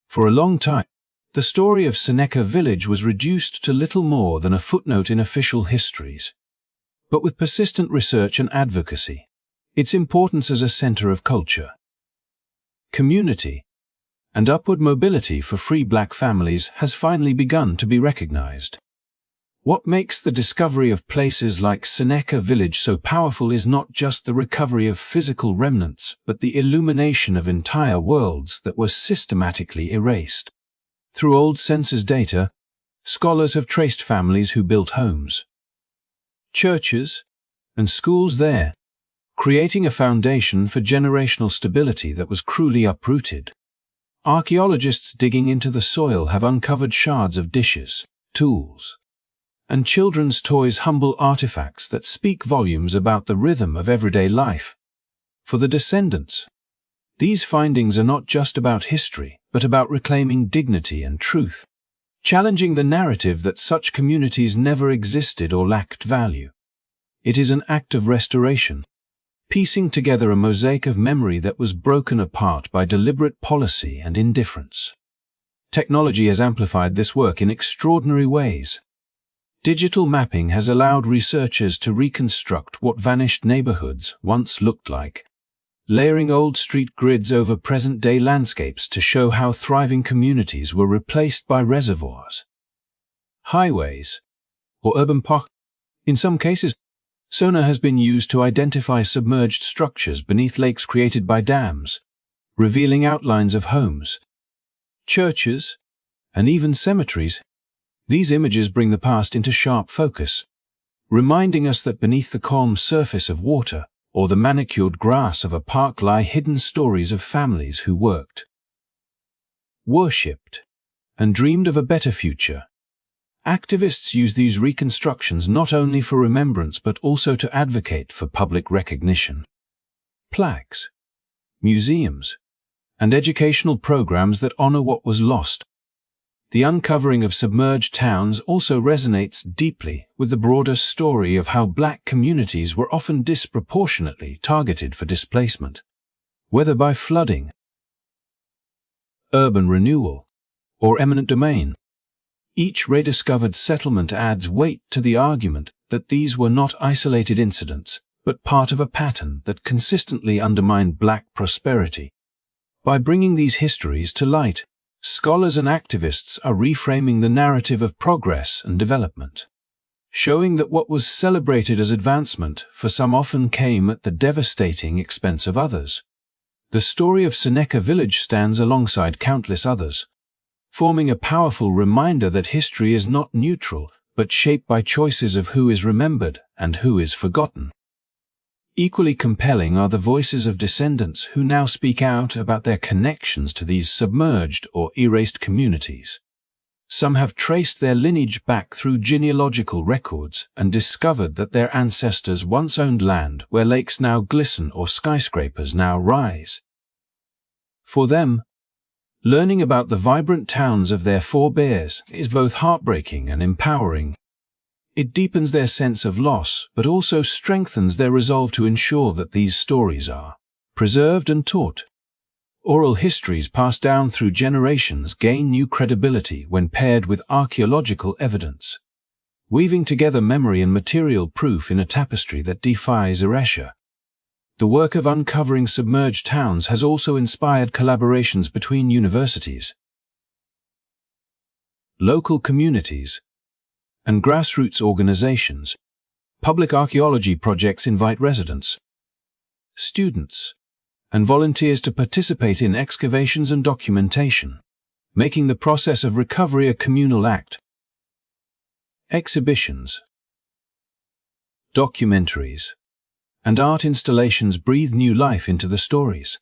Speaker 1: For a long time, the story of Seneca Village was reduced to little more than a footnote in official histories. But with persistent research and advocacy, its importance as a center of culture, community, and upward mobility for free black families has finally begun to be recognized. What makes the discovery of places like Seneca Village so powerful is not just the recovery of physical remnants, but the illumination of entire worlds that were systematically erased. Through old census data, scholars have traced families who built homes, churches, and schools there, creating a foundation for generational stability that was cruelly uprooted. Archaeologists digging into the soil have uncovered shards of dishes, tools, and children's toys, humble artifacts that speak volumes about the rhythm of everyday life. For the descendants, these findings are not just about history, but about reclaiming dignity and truth, challenging the narrative that such communities never existed or lacked value. It is an act of restoration, piecing together a mosaic of memory that was broken apart by deliberate policy and indifference. Technology has amplified this work in extraordinary ways. Digital mapping has allowed researchers to reconstruct what vanished neighborhoods once looked like, layering old street grids over present-day landscapes to show how thriving communities were replaced by reservoirs, highways, or urban pockets. In some cases, sonar has been used to identify submerged structures beneath lakes created by dams, revealing outlines of homes, churches, and even cemeteries. These images bring the past into sharp focus, reminding us that beneath the calm surface of water or the manicured grass of a park lie hidden stories of families who worked, worshipped, and dreamed of a better future. Activists use these reconstructions not only for remembrance but also to advocate for public recognition. Plaques, museums, and educational programs that honor what was lost. The uncovering of submerged towns also resonates deeply with the broader story of how Black communities were often disproportionately targeted for displacement, whether by flooding, urban renewal, or eminent domain. Each rediscovered settlement adds weight to the argument that these were not isolated incidents, but part of a pattern that consistently undermined Black prosperity. By bringing these histories to light, scholars and activists are reframing the narrative of progress and development, showing that what was celebrated as advancement for some often came at the devastating expense of others. The story of Seneca Village stands alongside countless others, forming a powerful reminder that history is not neutral, but shaped by choices of who is remembered and who is forgotten. Equally compelling are the voices of descendants who now speak out about their connections to these submerged or erased communities. Some have traced their lineage back through genealogical records and discovered that their ancestors once owned land where lakes now glisten or skyscrapers now rise. For them, learning about the vibrant towns of their forebears is both heartbreaking and empowering. It deepens their sense of loss, but also strengthens their resolve to ensure that these stories are preserved and taught. Oral histories passed down through generations gain new credibility when paired with archaeological evidence, weaving together memory and material proof in a tapestry that defies erasure. The work of uncovering submerged towns has also inspired collaborations between universities, local communities, and grassroots organizations. Public archaeology projects invite residents, students, and volunteers to participate in excavations and documentation, making the process of recovery a communal act. Exhibitions, documentaries, and art installations breathe new life into the stories,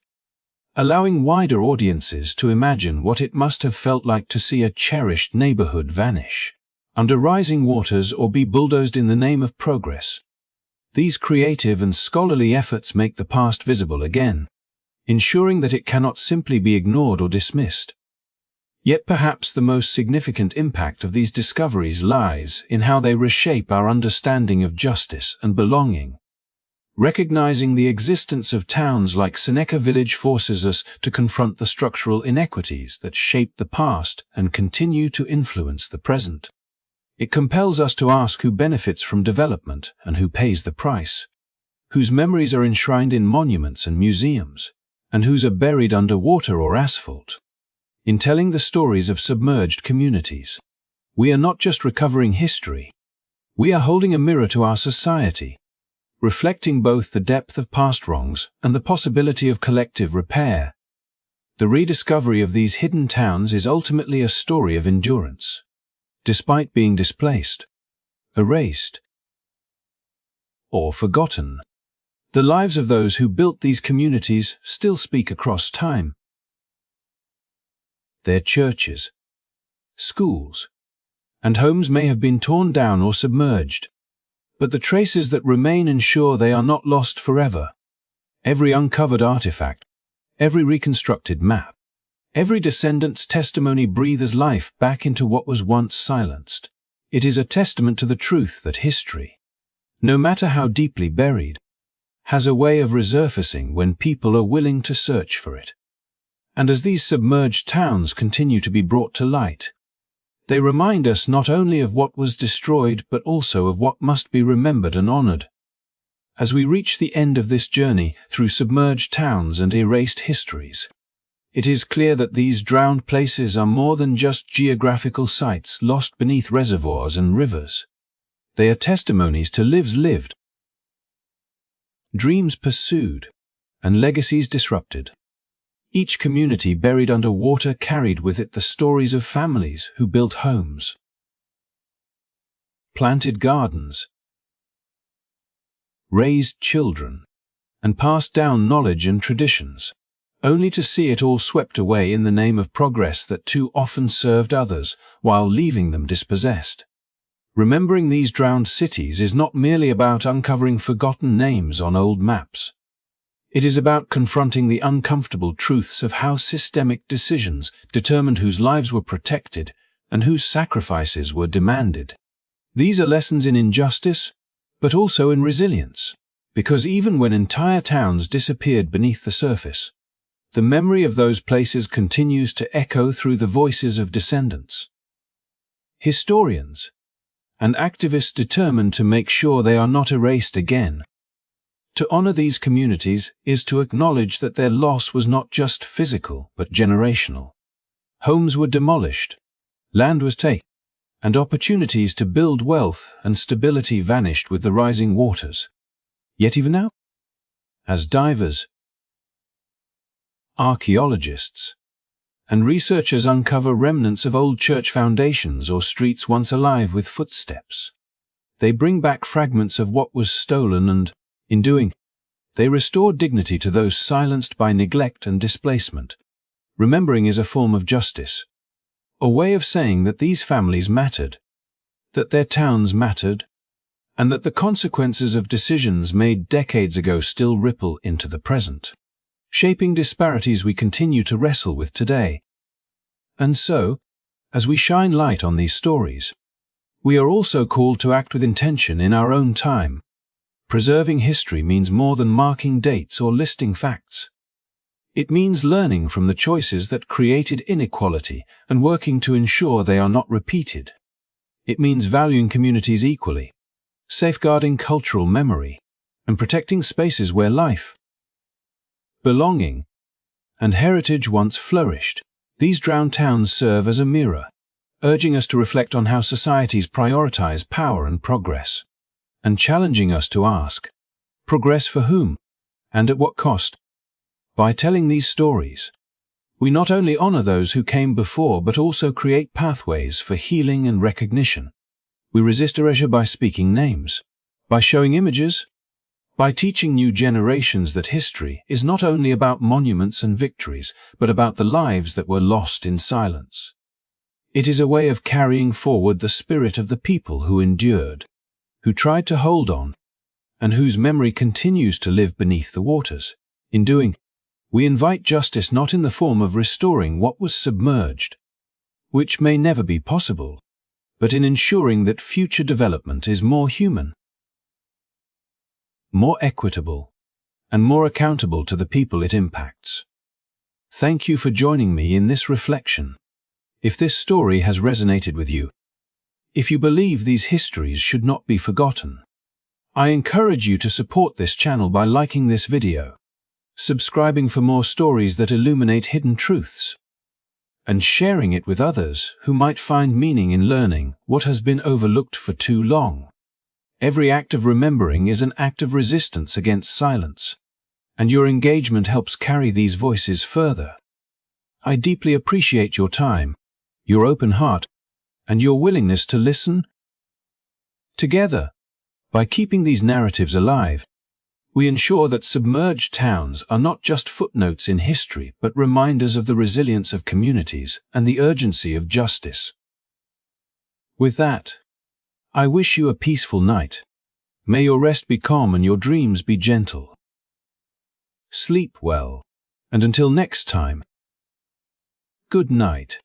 Speaker 1: allowing wider audiences to imagine what it must have felt like to see a cherished neighborhood vanish under rising waters or be bulldozed in the name of progress. These creative and scholarly efforts make the past visible again, ensuring that it cannot simply be ignored or dismissed. Yet perhaps the most significant impact of these discoveries lies in how they reshape our understanding of justice and belonging. Recognizing the existence of towns like Seneca Village forces us to confront the structural inequities that shaped the past and continue to influence the present. It compels us to ask who benefits from development and who pays the price, whose memories are enshrined in monuments and museums, and whose are buried under water or asphalt. In telling the stories of submerged communities, we are not just recovering history, we are holding a mirror to our society, reflecting both the depth of past wrongs and the possibility of collective repair. The rediscovery of these hidden towns is ultimately a story of endurance. Despite being displaced, erased, or forgotten, the lives of those who built these communities still speak across time. Their churches, schools, and homes may have been torn down or submerged, but the traces that remain ensure they are not lost forever. Every uncovered artifact, every reconstructed map, every descendant's testimony breathes life back into what was once silenced. It is a testament to the truth that history, no matter how deeply buried, has a way of resurfacing when people are willing to search for it. And as these submerged towns continue to be brought to light, they remind us not only of what was destroyed but also of what must be remembered and honored. As we reach the end of this journey through submerged towns and erased histories, it is clear that these drowned places are more than just geographical sites lost beneath reservoirs and rivers. They are testimonies to lives lived, dreams pursued, and legacies disrupted. Each community buried under water carried with it the stories of families who built homes, planted gardens, raised children, and passed down knowledge and traditions, only to see it all swept away in the name of progress that too often served others while leaving them dispossessed. Remembering these drowned cities is not merely about uncovering forgotten names on old maps. It is about confronting the uncomfortable truths of how systemic decisions determined whose lives were protected and whose sacrifices were demanded. These are lessons in injustice, but also in resilience, because even when entire towns disappeared beneath the surface, the memory of those places continues to echo through the voices of descendants. Historians and activists determined to make sure they are not erased again. To honor these communities is to acknowledge that their loss was not just physical but generational. Homes were demolished, land was taken, and opportunities to build wealth and stability vanished with the rising waters. Yet even now, as divers, archaeologists, and researchers uncover remnants of old church foundations or streets once alive with footsteps, they bring back fragments of what was stolen and, in doing, they restore dignity to those silenced by neglect and displacement. Remembering is a form of justice, a way of saying that these families mattered, that their towns mattered, and that the consequences of decisions made decades ago still ripple into the present, shaping disparities we continue to wrestle with today. And so, as we shine light on these stories, we are also called to act with intention in our own time. Preserving history means more than marking dates or listing facts. It means learning from the choices that created inequality and working to ensure they are not repeated. It means valuing communities equally, safeguarding cultural memory, and protecting spaces where life, belonging, and heritage once flourished. These drowned towns serve as a mirror, urging us to reflect on how societies prioritize power and progress, and challenging us to ask, progress for whom, and at what cost? By telling these stories, we not only honor those who came before but also create pathways for healing and recognition. We resist erasure by speaking names, by showing images, by teaching new generations that history is not only about monuments and victories, but about the lives that were lost in silence. It is a way of carrying forward the spirit of the people who endured, who tried to hold on, and whose memory continues to live beneath the waters. In doing, we invite justice not in the form of restoring what was submerged, which may never be possible, but in ensuring that future development is more human, more equitable, and more accountable to the people it impacts. Thank you for joining me in this reflection. If this story has resonated with you, if you believe these histories should not be forgotten, I encourage you to support this channel by liking this video, subscribing for more stories that illuminate hidden truths, and sharing it with others who might find meaning in learning what has been overlooked for too long. Every act of remembering is an act of resistance against silence, and your engagement helps carry these voices further. I deeply appreciate your time, your open heart, and your willingness to listen. Together, by keeping these narratives alive, we ensure that submerged towns are not just footnotes in history but reminders of the resilience of communities and the urgency of justice. With that, I wish you a peaceful night. May your rest be calm and your dreams be gentle. Sleep well, and until next time, good night.